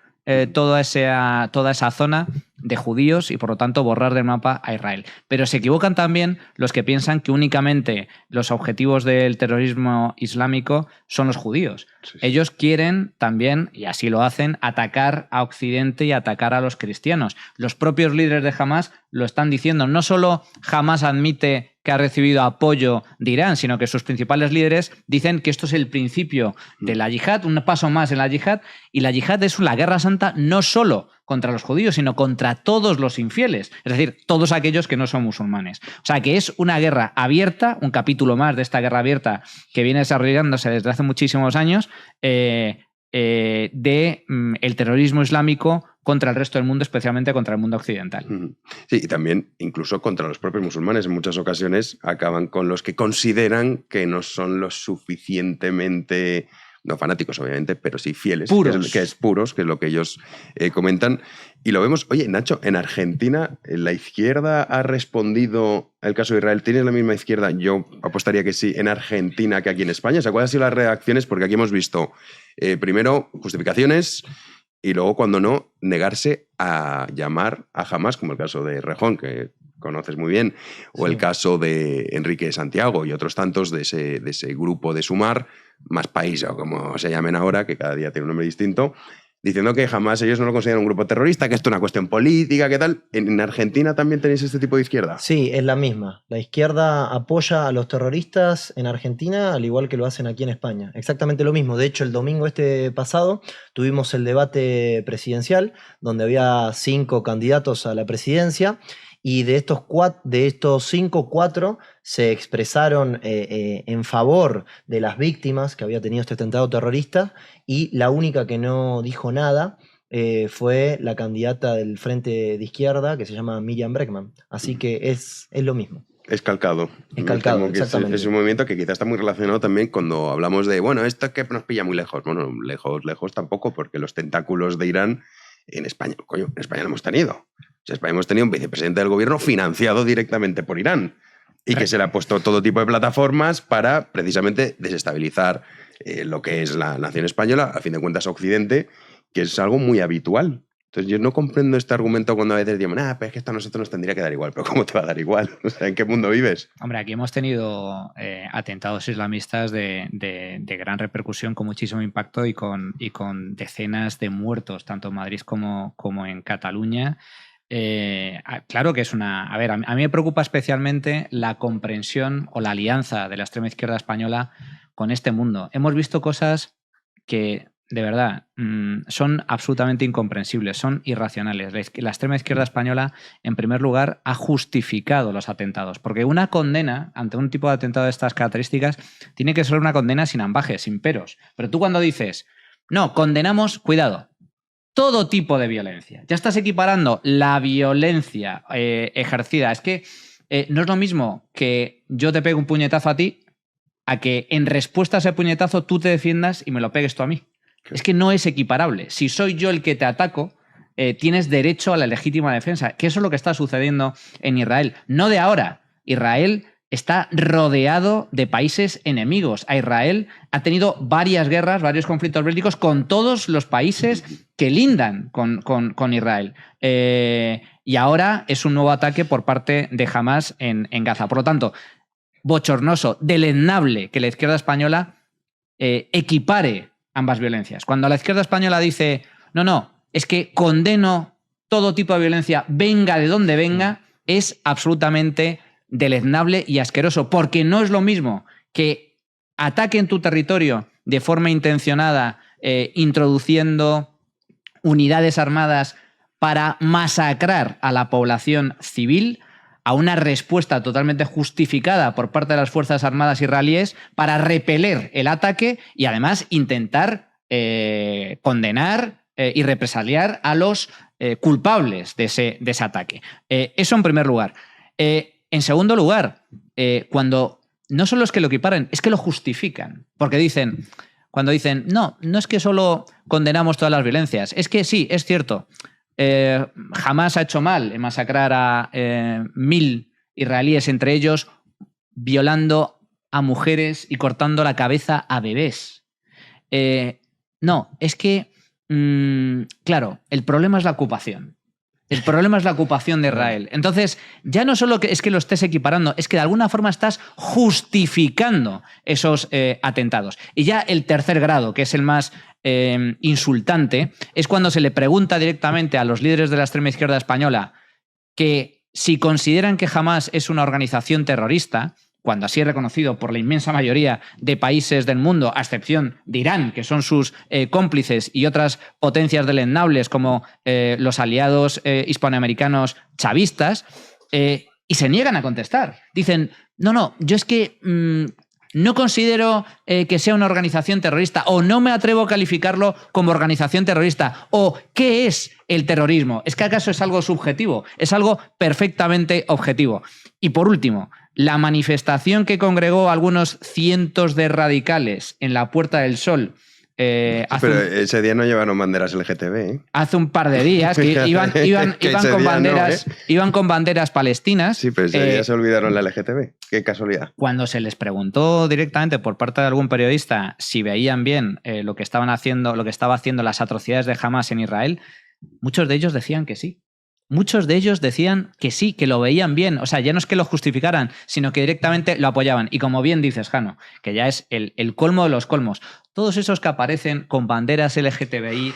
toda esa zona de judíos y por lo tanto borrar del mapa a Israel. Pero se equivocan también los que piensan que únicamente los objetivos del terrorismo islámico son los judíos. Ellos quieren también, y así lo hacen, atacar a Occidente y atacar a los cristianos. Los propios líderes de Hamás lo están diciendo. No solo Hamás admite que ha recibido apoyo de Irán, sino que sus principales líderes dicen que esto es el principio de la yihad, un paso más en la yihad, y la yihad es la guerra santa no solo contra los judíos, sino contra todos los infieles, es decir, todos aquellos que no son musulmanes. O sea, que es una guerra abierta, un capítulo más de esta guerra abierta que viene desarrollándose desde hace muchísimos años, el terrorismo islámico contra el resto del mundo, especialmente contra el mundo occidental. Sí, y también incluso contra los propios musulmanes. En muchas ocasiones acaban con los que consideran que no son lo suficientemente no fanáticos obviamente, pero sí fieles, Puros. que es puros, que es lo que ellos comentan. Y lo vemos, oye, Nacho, en Argentina la izquierda ha respondido al caso de Israel. ¿Tienes la misma izquierda? Yo apostaría que sí, en Argentina que aquí en España. O sea, ¿cuáles han sido las reacciones? Porque aquí hemos visto, primero, justificaciones y luego, cuando no, negarse a llamar a Hamás, como el caso de Rejón, que conoces muy bien, o el caso de Enrique Santiago y otros tantos de ese grupo de Sumar, Más País, o como se llamen ahora, que cada día tiene un nombre distinto, diciendo que jamás ellos no lo consideran un grupo terrorista, que esto es una cuestión política, ¿qué tal? ¿En Argentina también tenéis este tipo de izquierda? Sí, es la misma. La izquierda apoya a los terroristas en Argentina, al igual que lo hacen aquí en España. Exactamente lo mismo. De hecho, el domingo pasado tuvimos el debate presidencial, donde había 5 candidatos a la presidencia, y de estos 5, 4 se expresaron en favor de las víctimas que había tenido este atentado terrorista, y la única que no dijo nada fue la candidata del Frente de Izquierda, que se llama Miriam Bregman. Así que es lo mismo. Es calcado. Es calcado, Temo que exactamente. es un movimiento que quizás está muy relacionado también cuando hablamos de, bueno, esto que nos pilla muy lejos. Bueno, lejos tampoco, porque los tentáculos de Irán en España, coño, en España lo hemos tenido. O sea, en España hemos tenido un vicepresidente del gobierno financiado directamente por Irán y que se le ha puesto todo tipo de plataformas para precisamente desestabilizar lo que es la nación española, a fin de cuentas Occidente, que es algo muy habitual. Entonces yo no comprendo este argumento cuando a veces decimos, pero es que esto a nosotros nos tendría que dar igual. Pero ¿cómo te va a dar igual? O sea, ¿en qué mundo vives? Hombre, aquí hemos tenido atentados islamistas de gran repercusión, con muchísimo impacto y con decenas de muertos, tanto en Madrid como en Cataluña. Claro que es una... A ver, a mí me preocupa especialmente la comprensión o la alianza de la extrema izquierda española con este mundo. Hemos visto cosas que, de verdad, son absolutamente incomprensibles, son irracionales. La extrema izquierda española, en primer lugar, ha justificado los atentados, porque una condena ante un tipo de atentado de estas características tiene que ser una condena sin ambajes, sin peros. Pero tú cuando dices, no, condenamos, cuidado, todo tipo de violencia, ya estás equiparando la violencia ejercida. Es que no es lo mismo que yo te pegue un puñetazo a ti a que en respuesta a ese puñetazo tú te defiendas y me lo pegues tú a mí. Es que no es equiparable. Si soy yo el que te ataco, tienes derecho a la legítima defensa, que eso es lo que está sucediendo en Israel. No de ahora. Israel está rodeado de países enemigos. A Israel ha tenido varias guerras, varios conflictos bélicos con todos los países que lindan con Israel. Y ahora es un nuevo ataque por parte de Hamás en Gaza. Por lo tanto, bochornoso, deleznable que la izquierda española equipare ambas violencias. Cuando la izquierda española dice, no, es que condeno todo tipo de violencia, venga de donde venga, es absolutamente deleznable y asqueroso, porque no es lo mismo que ataque en tu territorio de forma intencionada, introduciendo unidades armadas para masacrar a la población civil, a una respuesta totalmente justificada por parte de las Fuerzas Armadas israelíes para repeler el ataque y además intentar condenar y represaliar a los culpables de ese ataque. Eso en primer lugar. En segundo lugar, cuando no solo es que lo equiparen, es que lo justifican. Porque cuando dicen, no es que solo condenamos todas las violencias, es que sí, es cierto, jamás ha hecho mal en masacrar a 1.000 israelíes, entre ellos violando a mujeres y cortando la cabeza a bebés. No, es que, claro, el problema es la ocupación. El problema es la ocupación de Israel. Entonces, ya no solo es que lo estés equiparando, es que de alguna forma estás justificando esos atentados. Y ya el tercer grado, que es el más insultante, es cuando se le pregunta directamente a los líderes de la extrema izquierda española que si consideran que Hamás es una organización terrorista, cuando así es reconocido por la inmensa mayoría de países del mundo, a excepción de Irán, que son sus cómplices, y otras potencias deleznables como los aliados hispanoamericanos chavistas, y se niegan a contestar. Dicen, no, yo es que no considero que sea una organización terrorista, o no me atrevo a calificarlo como organización terrorista, o ¿qué es el terrorismo? ¿Es que acaso es algo subjetivo? Es algo perfectamente objetivo. Y por último, la manifestación que congregó a algunos cientos de radicales en la Puerta del Sol Pero ese día no llevaron banderas LGTB, ¿eh? Hace un par de días que iban con banderas palestinas. Sí, pero ese día se olvidaron la LGTB. Qué casualidad. Cuando se les preguntó directamente por parte de algún periodista si veían bien lo que estaba haciendo las atrocidades de Hamas en Israel, muchos de ellos decían que sí. Muchos de ellos decían que sí, que lo veían bien. O sea, ya no es que lo justificaran, sino que directamente lo apoyaban. Y como bien dices, Jano, que ya es el colmo de los colmos. Todos esos que aparecen con banderas LGTBI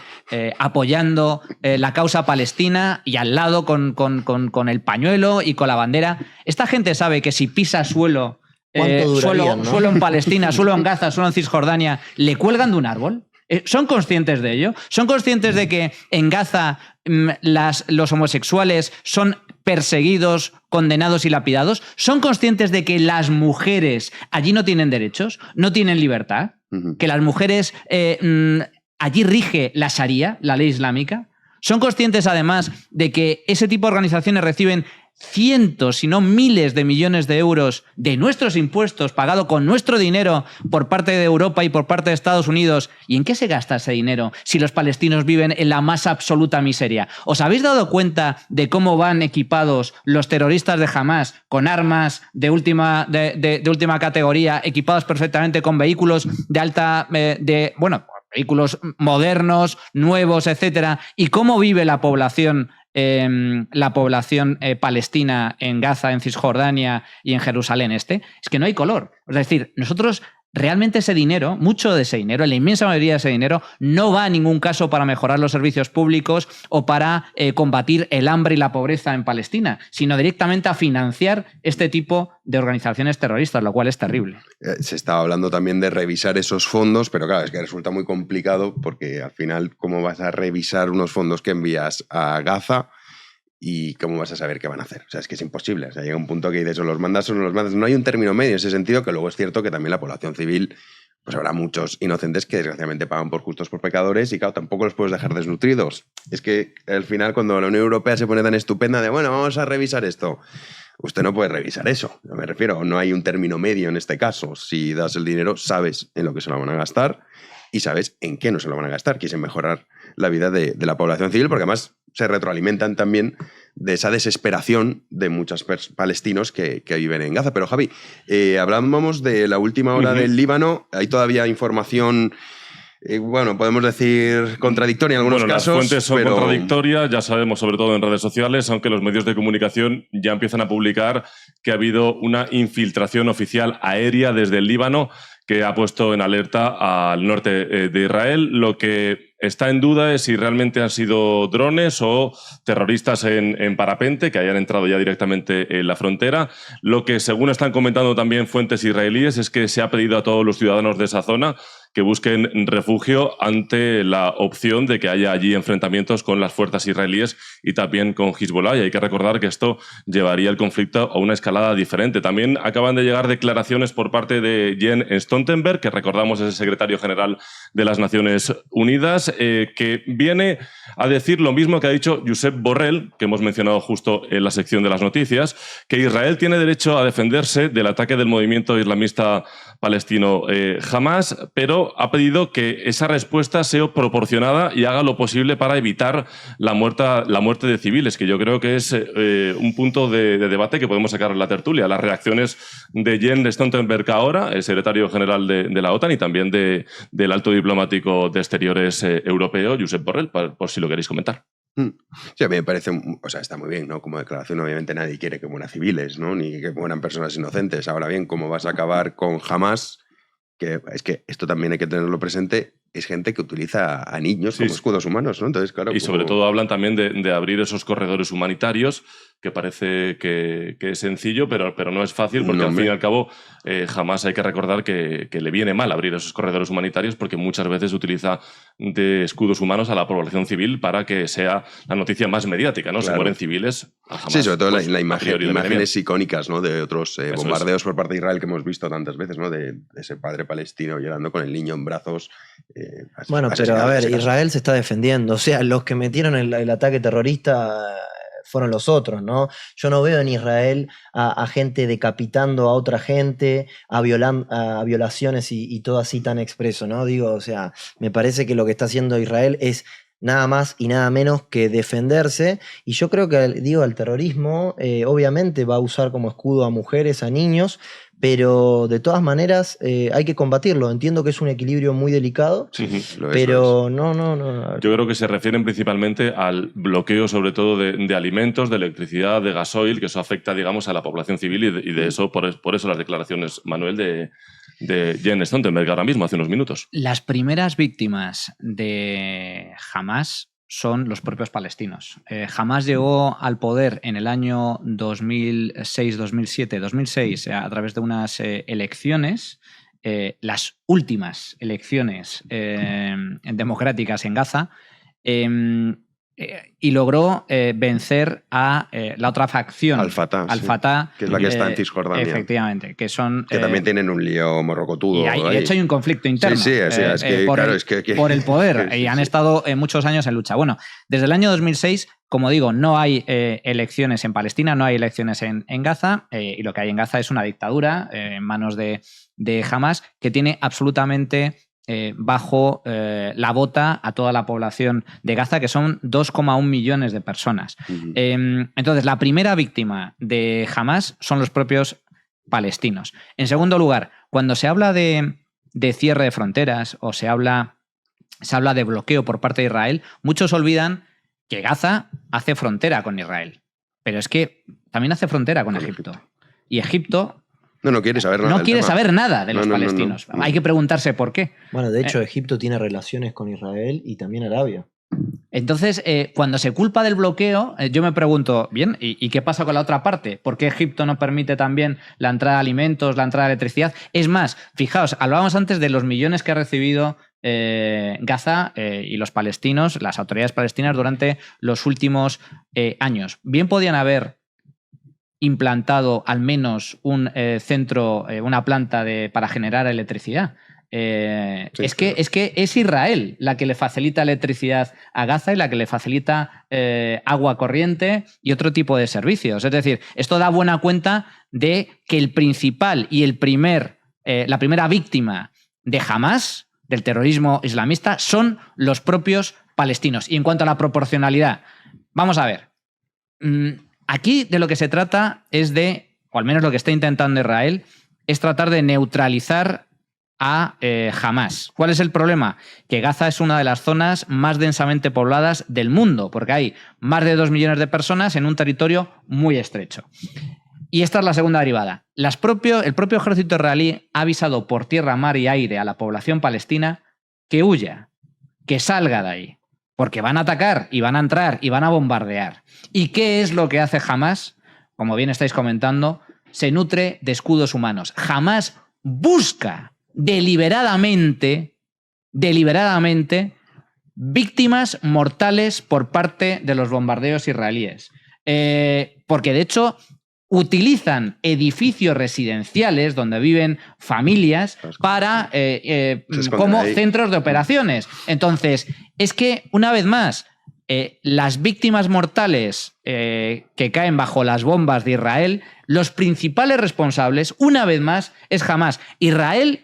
apoyando la causa palestina y al lado con el pañuelo y con la bandera. Esta gente sabe que si pisa suelo en Palestina, suelo en Gaza, suelo en Cisjordania, le cuelgan de un árbol. ¿Son conscientes de ello? ¿Son conscientes de que en Gaza los homosexuales son perseguidos, condenados y lapidados? ¿Son conscientes de que las mujeres allí no tienen derechos, no tienen libertad? ¿Que las mujeres allí rige la Sharia, la ley islámica? ¿Son conscientes además de que ese tipo de organizaciones reciben cientos, si no miles de millones de euros de nuestros impuestos, pagado con nuestro dinero por parte de Europa y por parte de Estados Unidos? ¿Y en qué se gasta ese dinero si los palestinos viven en la más absoluta miseria? ¿Os habéis dado cuenta de cómo van equipados los terroristas de Hamas con armas de última categoría, equipados perfectamente con vehículos vehículos modernos, nuevos, etcétera? ¿Y cómo vive la población palestina en Gaza, en Cisjordania y en Jerusalén Este? Es que no hay color. Es decir, nosotros realmente ese dinero, mucho de ese dinero, la inmensa mayoría de ese dinero, no va en ningún caso para mejorar los servicios públicos o para combatir el hambre y la pobreza en Palestina, sino directamente a financiar este tipo de organizaciones terroristas, lo cual es terrible. Se estaba hablando también de revisar esos fondos, pero claro, es que resulta muy complicado porque al final, ¿cómo vas a revisar unos fondos que envías a Gaza? ¿Y cómo vas a saber qué van a hacer? O sea, es que es imposible. O sea, llega un punto que dices, o los mandas o no los mandas. No hay un término medio en ese sentido, que luego es cierto que también la población civil, pues habrá muchos inocentes que desgraciadamente pagan por justos por pecadores y claro, tampoco los puedes dejar desnutridos. Es que al final cuando la Unión Europea se pone tan estupenda de, bueno, vamos a revisar esto, usted no puede revisar eso. Me refiero, no hay un término medio en este caso. Si das el dinero, sabes en lo que se lo van a gastar y sabes en qué no se lo van a gastar, que es en mejorar la vida de la población civil, porque además se retroalimentan también de esa desesperación de muchos palestinos que viven en Gaza. Pero Javi, hablábamos de la última hora del Líbano, hay todavía información... podemos decir contradictoria en algunos casos. Las fuentes son pero... contradictorias, ya sabemos, sobre todo en redes sociales, aunque los medios de comunicación ya empiezan a publicar que ha habido una infiltración oficial aérea desde el Líbano que ha puesto en alerta al norte de Israel. Lo que está en duda es si realmente han sido drones o terroristas en parapente que hayan entrado ya directamente en la frontera. Lo que, según están comentando también fuentes israelíes, es que se ha pedido a todos los ciudadanos de esa zona que busquen refugio ante la opción de que haya allí enfrentamientos con las fuerzas israelíes y también con Hezbollah. Y hay que recordar que esto llevaría el conflicto a una escalada diferente. También acaban de llegar declaraciones por parte de Jens Stoltenberg, que recordamos es el secretario general de las Naciones Unidas, que viene a decir lo mismo que ha dicho Josep Borrell, que hemos mencionado justo en la sección de las noticias, que Israel tiene derecho a defenderse del ataque del movimiento islamista palestino Hamas, pero ha pedido que esa respuesta sea proporcionada y haga lo posible para evitar la muerte de civiles, que yo creo que es un punto de debate que podemos sacar en la tertulia. Las reacciones de Jens Stoltenberg ahora, el secretario general de la OTAN, y también del alto diplomático de Exteriores europeo, Josep Borrell, por si lo queréis comentar. Sí, a mí me parece, o sea, está muy bien, ¿no? Como declaración, obviamente nadie quiere que mueran civiles, ¿no? Ni que mueran personas inocentes. Ahora bien, ¿cómo vas a acabar con Hamas? Que es que esto también hay que tenerlo presente, es gente que utiliza a niños como escudos humanos, ¿no? Entonces, claro, y sobre todo hablan también de abrir esos corredores humanitarios, que parece que es sencillo, pero no es fácil, porque al fin y al cabo jamás hay que recordar que le viene mal abrir esos corredores humanitarios, porque muchas veces utiliza de escudos humanos a la población civil para que sea la noticia más mediática, ¿no? Claro. Se mueren civiles a Hamas. Sí, sobre todo pues, imágenes icónicas, ¿no? De otros bombardeos por parte de Israel que hemos visto tantas veces, ¿no? De ese padre palestino llorando con el niño en brazos. Bueno, pero a ver, Israel se está defendiendo. O sea, los que metieron el ataque terrorista fueron los otros, ¿no? Yo no veo en Israel a gente decapitando a otra gente, a violaciones y todo así tan expreso, ¿no? Digo, o sea, me parece que lo que está haciendo Israel es nada más y nada menos que defenderse, y yo creo que, digo, el terrorismo obviamente va a usar como escudo a mujeres, a niños, pero de todas maneras hay que combatirlo. Entiendo que es un equilibrio muy delicado, pero no. Yo creo que se refieren principalmente al bloqueo, sobre todo de alimentos, de electricidad, de gasoil, que eso afecta, digamos, a la población civil, y de eso, por eso las declaraciones, Manuel, de Jens Stoltenberg ahora mismo, hace unos minutos. Las primeras víctimas de Hamás son los propios palestinos. Hamás llegó al poder en el año 2006, 2007, 2006 a través de unas elecciones, las últimas elecciones democráticas en Gaza, y logró vencer a la otra facción, Al-Fatah, que es la que está en Cisjordania. Efectivamente, que también tienen un lío morrocotudo. Y de hecho hay un conflicto interno por el poder, y han estado muchos años en lucha. Bueno, desde el año 2006, como digo, no hay elecciones en Palestina, no hay elecciones en Gaza, y lo que hay en Gaza es una dictadura en manos de Hamás, que tiene absolutamente bajo la bota a toda la población de Gaza, que son 2,1 millones de personas. Entonces, la primera víctima de Hamás son los propios palestinos. En segundo lugar, cuando se habla de cierre de fronteras o se habla de bloqueo por parte de Israel, muchos olvidan que Gaza hace frontera con Israel, pero es que también hace frontera con Egipto. Y Egipto no quiere saber nada. No quiere saber nada de los palestinos. No. Hay que preguntarse por qué. Bueno, de hecho, Egipto tiene relaciones con Israel y también Arabia. Entonces, cuando se culpa del bloqueo, yo me pregunto, bien, ¿y qué pasa con la otra parte? ¿Por qué Egipto no permite también la entrada de alimentos, la entrada de electricidad? Es más, fijaos, hablábamos antes de los millones que ha recibido Gaza y los palestinos, las autoridades palestinas, durante los últimos años. Bien podían haber implantado al menos un centro, una planta para generar electricidad. Es que es Israel la que le facilita electricidad a Gaza y la que le facilita agua corriente y otro tipo de servicios. Es decir, esto da buena cuenta de que el principal y la primera víctima de Hamás, del terrorismo islamista, son los propios palestinos. Y en cuanto a la proporcionalidad, vamos a ver. Aquí de lo que se trata es o al menos lo que está intentando Israel, es tratar de neutralizar a Hamás. ¿Cuál es el problema? Que Gaza es una de las zonas más densamente pobladas del mundo, porque hay más de 2 millones de personas en un territorio muy estrecho. Y esta es la segunda derivada. El propio ejército israelí ha avisado por tierra, mar y aire a la población palestina que huya, que salga de ahí, porque van a atacar y van a entrar y van a bombardear. ¿Y qué es lo que hace Hamás? Como bien estáis comentando, se nutre de escudos humanos. Hamás busca deliberadamente víctimas mortales por parte de los bombardeos israelíes. Porque de hecho utilizan edificios residenciales donde viven familias para como centros de operaciones. Entonces, es que, una vez más, las víctimas mortales que caen bajo las bombas de Israel, los principales responsables, una vez más, es Hamás. Israel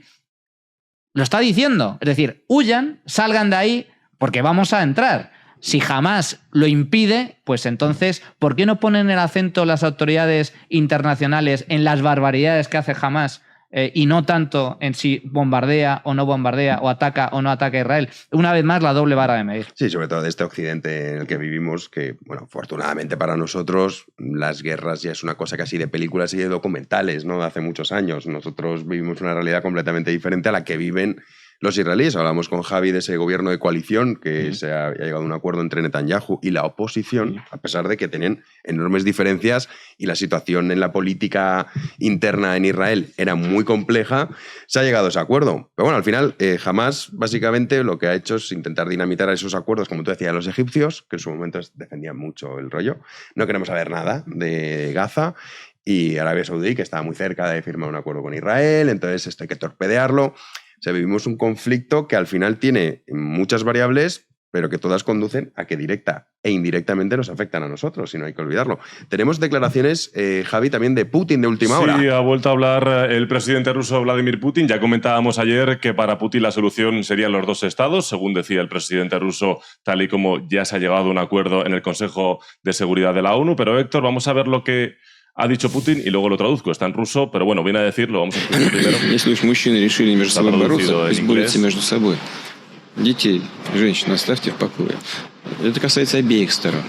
lo está diciendo. Es decir, huyan, salgan de ahí, porque vamos a entrar. Si Hamás lo impide, pues entonces, ¿por qué no ponen el acento las autoridades internacionales en las barbaridades que hace Hamás y no tanto en si bombardea o no bombardea, o ataca o no ataca a Israel? Una vez más, la doble vara de medir. Sí, sobre todo de este occidente en el que vivimos, que, bueno, afortunadamente para nosotros, las guerras ya es una cosa casi de películas y de documentales, ¿no? De hace muchos años. Nosotros vivimos una realidad completamente diferente a la que viven los israelíes. Hablamos con Javi de ese gobierno de coalición que se ha llegado a un acuerdo entre Netanyahu y la oposición, a pesar de que tienen enormes diferencias y la situación en la política interna en Israel era muy compleja, se ha llegado a ese acuerdo. Pero bueno, al final, Hamás básicamente lo que ha hecho es intentar dinamitar esos acuerdos, como tú decías, los egipcios, que en su momento defendían mucho el rollo. No queremos saber nada de Gaza. Y Arabia Saudí, que estaba muy cerca de firmar un acuerdo con Israel, entonces esto hay que torpedearlo. O sea, vivimos un conflicto que al final tiene muchas variables, pero que todas conducen a que directa e indirectamente nos afectan a nosotros, y no hay que olvidarlo. Tenemos declaraciones, Javi, también de Putin de última hora. Sí, ha vuelto a hablar el presidente ruso Vladimir Putin. Ya comentábamos ayer que para Putin la solución serían los dos estados, según decía el presidente ruso, tal y como ya se ha llegado a un acuerdo en el Consejo de Seguridad de la ONU. Pero Héctor, vamos a ver lo que ha dicho Putin y luego lo traduzco. Está en ruso, pero bueno, viene a decirlo. Vamos a escuchar primero. Если уж мужчины решили между собой бороться, пусть борются между собой. Детей, женщин оставьте в покое. Это касается обеих сторон.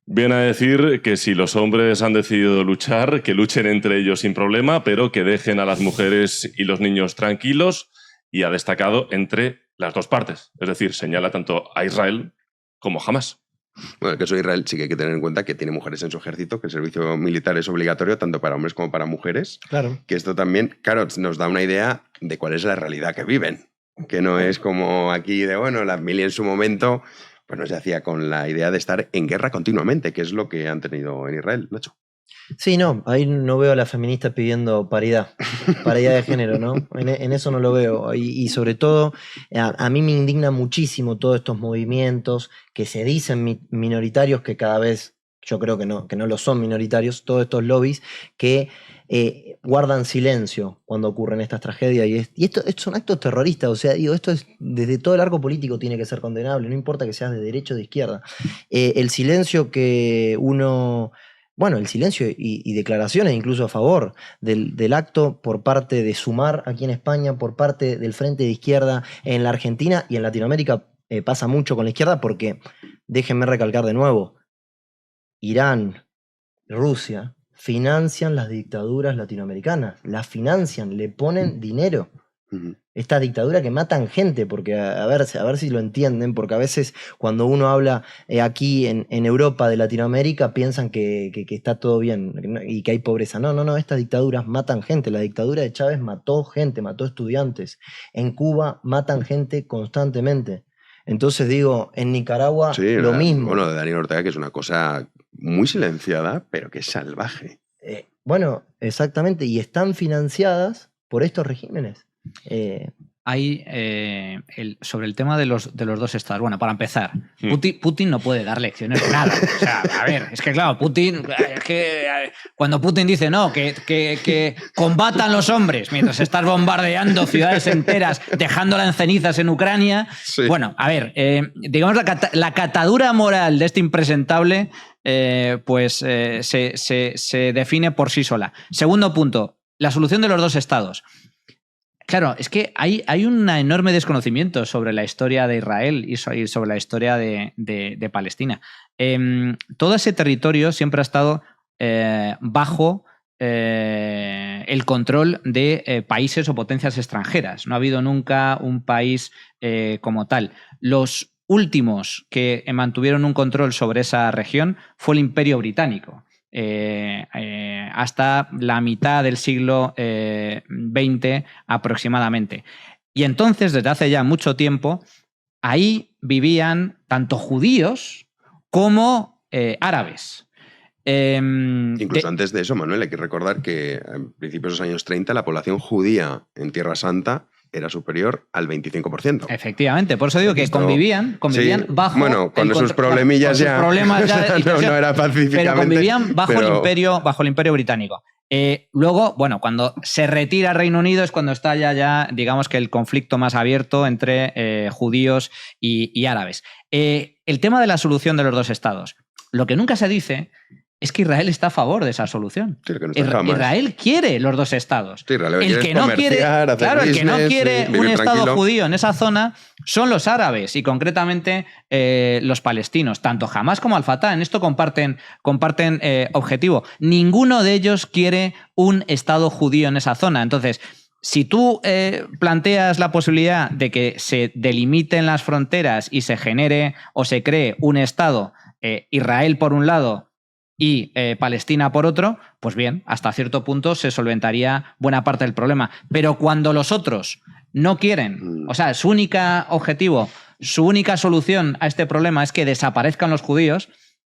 Viene a decir que si los hombres han decidido luchar, que luchen entre ellos sin problema, pero que dejen a las mujeres y los niños tranquilos, y ha destacado entre las dos partes. Es decir, señala tanto a Israel como a Hamás. Bueno, el caso de Israel sí que hay que tener en cuenta que tiene mujeres en su ejército, que el servicio militar es obligatorio tanto para hombres como para mujeres. Claro. Que esto también, claro, nos da una idea de cuál es la realidad que viven. Que no es como aquí de, bueno, la mili en su momento, pues no se hacía con la idea de estar en guerra continuamente, que es lo que han tenido en Israel, Nacho. Sí, no, ahí no veo a las feministas pidiendo paridad de género, ¿no? En eso no lo veo. Y sobre todo, a mí me indigna muchísimo todos estos movimientos que se dicen minoritarios, que cada vez yo creo que no lo son minoritarios, todos estos lobbies que guardan silencio cuando ocurren estas tragedias. Y esto son actos terroristas, o sea, digo, esto es desde todo el arco político tiene que ser condenable, no importa que seas de derecha o de izquierda. El silencio que uno... Bueno, el silencio y declaraciones incluso a favor del acto por parte de Sumar aquí en España, por parte del Frente de Izquierda en la Argentina y en Latinoamérica pasa mucho con la izquierda porque, déjenme recalcar de nuevo, Irán, Rusia financian las dictaduras latinoamericanas, las financian, le ponen dinero. Esta dictadura que matan gente, porque a ver si lo entienden, porque a veces cuando uno habla aquí en Europa de Latinoamérica piensan que está todo bien y que hay pobreza. No, estas dictaduras matan gente. La dictadura de Chávez mató gente, mató estudiantes. En Cuba matan gente constantemente. Entonces digo, en Nicaragua sí, lo mismo. Bueno, de Daniel Ortega, que es una cosa muy silenciada, pero que es salvaje. Bueno, exactamente, y están financiadas por estos regímenes. Hay sobre el tema de los dos estados. Bueno, para empezar, Putin no puede dar lecciones de nada. O sea, a ver, es que claro, Putin, es que cuando Putin dice no, que combatan los hombres mientras estás bombardeando ciudades enteras, dejándola en cenizas en Ucrania. Sí. Bueno, a ver, digamos la catadura moral de este impresentable, se define por sí sola. Segundo punto, la solución de los dos estados. Claro, es que hay un enorme desconocimiento sobre la historia de Israel y sobre la historia de Palestina. Todo ese territorio siempre ha estado bajo el control de países o potencias extranjeras. No ha habido nunca un país como tal. Los últimos que mantuvieron un control sobre esa región fue el Imperio Británico. Hasta la mitad del siglo XX aproximadamente. Y entonces, desde hace ya mucho tiempo, ahí vivían tanto judíos como árabes. Incluso antes de eso, Manuel, hay que recordar que a principios de los años 30 la población judía en Tierra Santa era superior al 25%. Efectivamente, por eso digo que convivían sí, bajo... Bueno, con sus problemillas ya... no era pacíficamente... Pero convivían bajo el Imperio Británico. Luego, bueno, cuando se retira Reino Unido es cuando está ya digamos que el conflicto más abierto entre judíos y árabes. El tema de la solución de los dos estados. Lo que nunca se dice es que Israel está a favor de esa solución. Sí, Israel quiere los dos estados. Sí, el que no quiere, el que no quiere un estado judío en esa zona son los árabes y concretamente los palestinos. Tanto Hamás como Al-Fatah en esto comparten objetivo. Ninguno de ellos quiere un estado judío en esa zona. Entonces, si tú planteas la posibilidad de que se delimiten las fronteras y se genere o se cree un estado, Israel por un lado y Palestina por otro, pues bien, hasta cierto punto se solventaría buena parte del problema. Pero cuando los otros no quieren, o sea, su único objetivo, su única solución a este problema es que desaparezcan los judíos,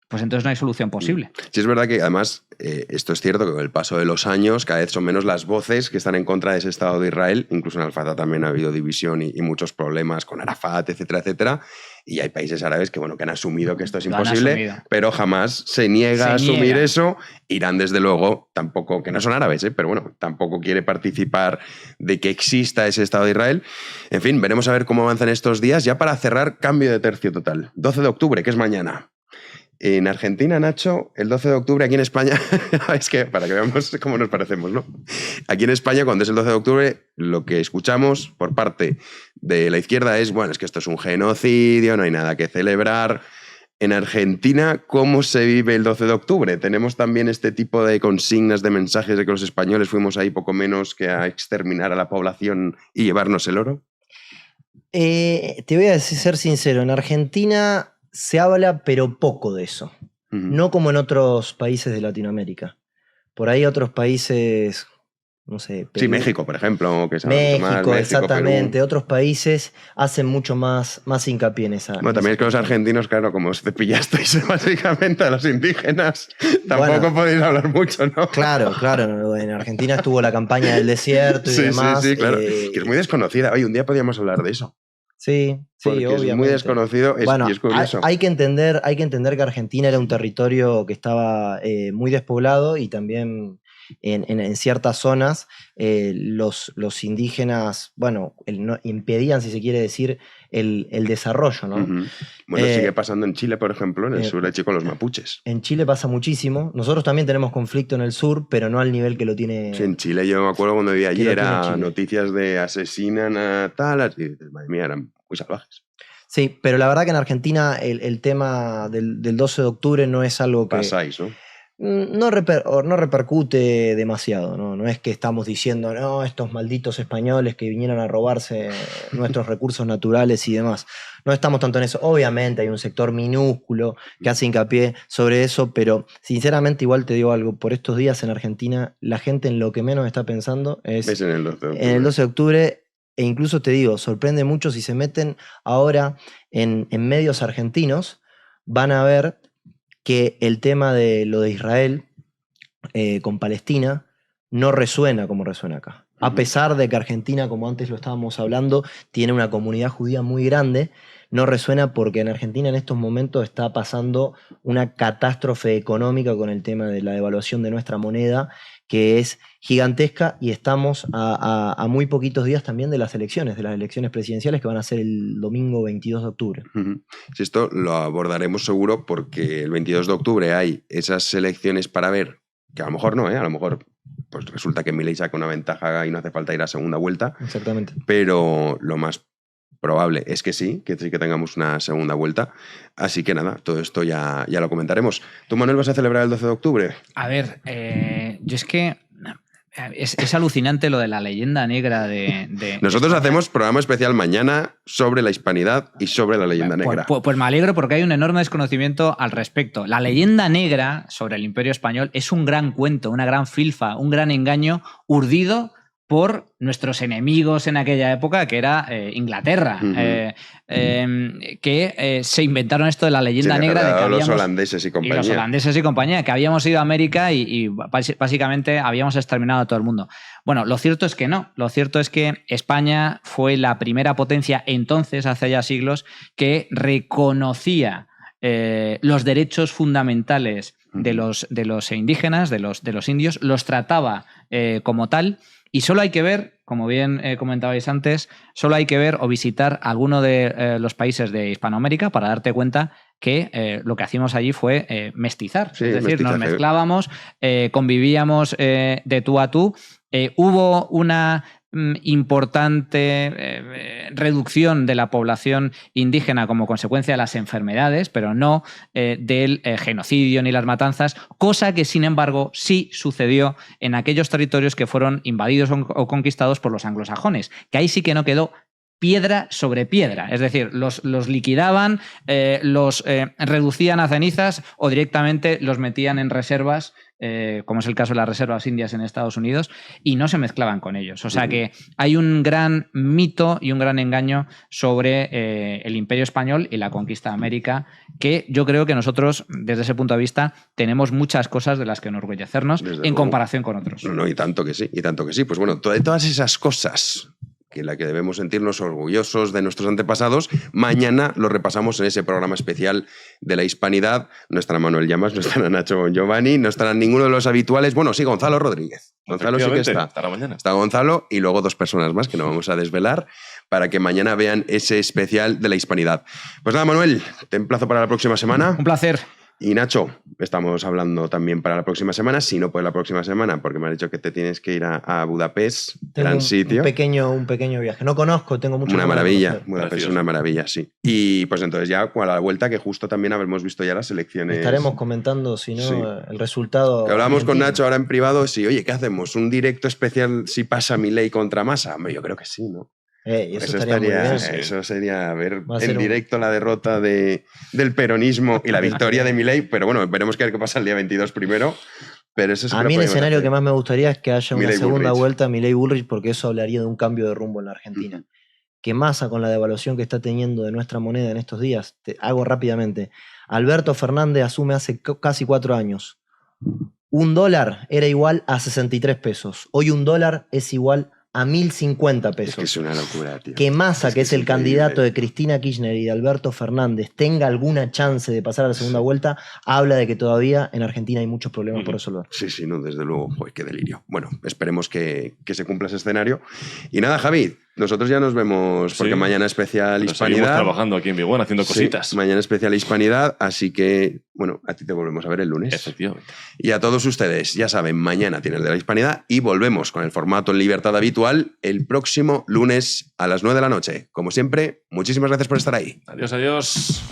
pues entonces no hay solución posible. Sí, es verdad que además esto es cierto que con el paso de los años cada vez son menos las voces que están en contra de ese Estado de Israel. Incluso en Al-Fatah también ha habido división y muchos problemas con Arafat, etcétera, etcétera. Y hay países árabes que, bueno, que han asumido que esto es imposible, pero jamás se niega a asumir eso. Irán, desde luego, tampoco, que no son árabes, pero bueno, tampoco quiere participar de que exista ese Estado de Israel. En fin, veremos a ver cómo avanzan estos días. Ya para cerrar, cambio de tercio total. 12 de octubre, que es mañana. En Argentina, Nacho, el 12 de octubre, aquí en España, es que para que veamos cómo nos parecemos, ¿no? Aquí en España, cuando es el 12 de octubre, lo que escuchamos por parte de la izquierda es, bueno, es que esto es un genocidio, no hay nada que celebrar. En Argentina, ¿cómo se vive el 12 de octubre? ¿Tenemos también este tipo de consignas, de mensajes de que los españoles fuimos ahí poco menos que a exterminar a la población y llevarnos el oro? Te voy a ser sincero, en Argentina se habla pero poco de eso, no como en otros países de Latinoamérica. Por ahí otros países, no sé, Perú, sí, México, por ejemplo, que México, exactamente, Perú. Otros países hacen mucho más hincapié en esa. Bueno, también es que los argentinos, claro, como os cepillasteis básicamente a los indígenas, tampoco podéis hablar mucho, ¿no? Claro, en Argentina estuvo la campaña del desierto y demás. Sí, claro, que es muy desconocida. Oye, un día podríamos hablar de eso. Sí, obviamente. Es muy desconocido y es curioso. Hay que entender que Argentina era un territorio que estaba muy despoblado y también en ciertas zonas los indígenas, bueno, impedían, si se quiere decir, el desarrollo, ¿no? Bueno, sigue pasando en Chile, por ejemplo, en el sur de Chile con los mapuches. En Chile pasa muchísimo. Nosotros también tenemos conflicto en el sur, pero no al nivel que lo tiene... Sí, en Chile yo me acuerdo cuando vivía allí, era noticias de asesinan a tal, y madre mía, eran muy salvajes. Sí, pero la verdad que en Argentina el tema del 12 de octubre no es algo que... Pasáis, ¿no? No repercute demasiado, ¿no? No es que estamos diciendo, no, estos malditos españoles que vinieron a robarse nuestros recursos naturales y demás. No estamos tanto en eso. Obviamente hay un sector minúsculo que hace hincapié sobre eso, pero sinceramente igual te digo algo, por estos días en Argentina la gente en lo que menos está pensando es en el 12 de octubre. En el 12 de octubre, e incluso te digo, sorprende mucho si se meten ahora en medios argentinos, van a ver que el tema de lo de Israel con Palestina no resuena como resuena acá. A pesar de que Argentina, como antes lo estábamos hablando, tiene una comunidad judía muy grande, no resuena porque en Argentina en estos momentos está pasando una catástrofe económica con el tema de la devaluación de nuestra moneda, que es gigantesca, y estamos a muy poquitos días también de las elecciones presidenciales que van a ser el domingo 22 de octubre. Sí, esto lo abordaremos seguro porque el 22 de octubre hay esas elecciones para ver, que a lo mejor no, a lo mejor pues resulta que Milei saca una ventaja y no hace falta ir a segunda vuelta. Exactamente. Pero lo más probable es que sí que tengamos una segunda vuelta. Así que nada, todo esto ya lo comentaremos. ¿Tú, Manuel, vas a celebrar el 12 de octubre? A ver, yo es que es alucinante lo de la leyenda negra de Nosotros hacemos programa especial mañana sobre la hispanidad y sobre la leyenda negra. Pues me alegro porque hay un enorme desconocimiento al respecto. La leyenda negra sobre el Imperio Español es un gran cuento, una gran filfa, un gran engaño urdido por nuestros enemigos en aquella época, que era Inglaterra, que se inventaron esto de la leyenda negra de que habíamos, los holandeses y compañía. Y los holandeses y compañía, que habíamos ido a América y básicamente habíamos exterminado a todo el mundo. Bueno, lo cierto es que no. Lo cierto es que España fue la primera potencia entonces, hace ya siglos, que reconocía los derechos fundamentales de los indígenas, de los indios, los trataba como tal. Y solo hay que ver, como bien comentabais antes, solo hay que ver o visitar alguno de los países de Hispanoamérica para darte cuenta que lo que hacíamos allí fue mestizar. Sí, es decir, nos mezclábamos, convivíamos de tú a tú. Hubo una importante reducción de la población indígena como consecuencia de las enfermedades, pero no del genocidio ni las matanzas, cosa que, sin embargo, sí sucedió en aquellos territorios que fueron invadidos o conquistados por los anglosajones, que ahí sí que no quedó piedra sobre piedra, es decir, los liquidaban, los reducían a cenizas o directamente los metían en reservas como es el caso de las reservas indias en Estados Unidos, y no se mezclaban con ellos. O sea que hay un gran mito y un gran engaño sobre el Imperio Español y la conquista de América, que yo creo que nosotros, desde ese punto de vista, tenemos muchas cosas de las que enorgullecernos en comparación con otros. No, y tanto que sí, y tanto que sí. Pues bueno, de todas esas cosas en la que debemos sentirnos orgullosos de nuestros antepasados, mañana lo repasamos en ese programa especial de la Hispanidad. No estará Manuel Llamas, no estará Nacho Giovanni, no estará ninguno de los habituales. Bueno, sí, Gonzalo Rodríguez. Gonzalo sí que está. Estará mañana. Está Gonzalo y luego 2 personas más que no vamos a desvelar para que mañana vean ese especial de la Hispanidad. Pues nada, Manuel, te emplazo para la próxima semana. Un placer. Y Nacho, estamos hablando también para la próxima semana, si no pues la próxima semana, porque me has dicho que te tienes que ir a Budapest, gran sitio. Un pequeño viaje. No conozco, tengo mucho. Una maravilla, Budapest es una maravilla, sí. Y pues entonces ya a la vuelta, que justo también hemos visto ya las elecciones. Estaremos comentando, si no, sí, el resultado. Que hablábamos con Nacho ahora en privado, sí, oye, ¿qué hacemos? ¿Un directo especial si pasa Milei contra Massa? Hombre, yo creo que sí, ¿no? Eso estaría eso sería ver en directo la derrota del peronismo y la victoria de Milei, pero bueno, veremos qué pasa el día 22 primero. Pero eso a mí el escenario que más me gustaría es que haya una segunda vuelta Milei-Bullrich, porque eso hablaría de un cambio de rumbo en la Argentina. Que Massa, con la devaluación que está teniendo de nuestra moneda en estos días, hago rápidamente, Alberto Fernández asume hace casi 4 años. $1 era igual a 63 pesos. Hoy $1 es igual a 1.050 pesos. Es que es una locura, tío. Que Massa, que es el candidato de Cristina Kirchner y de Alberto Fernández, tenga alguna chance de pasar a la segunda vuelta, habla de que todavía en Argentina hay muchos problemas por resolver. Sí, no, desde luego. Joder, qué delirio. Bueno, esperemos que se cumpla ese escenario. Y nada, Javi, nosotros ya nos vemos, porque mañana especial Hispanidad. Seguimos trabajando aquí en Vigo, haciendo cositas. Sí, mañana especial Hispanidad, así que, bueno, a ti te volvemos a ver el lunes. Efectivamente. Y a todos ustedes, ya saben, mañana tiene el de la Hispanidad y volvemos con el formato en libertad habitual el próximo lunes a las 9 de la noche. Como siempre, muchísimas gracias por estar ahí. Adiós.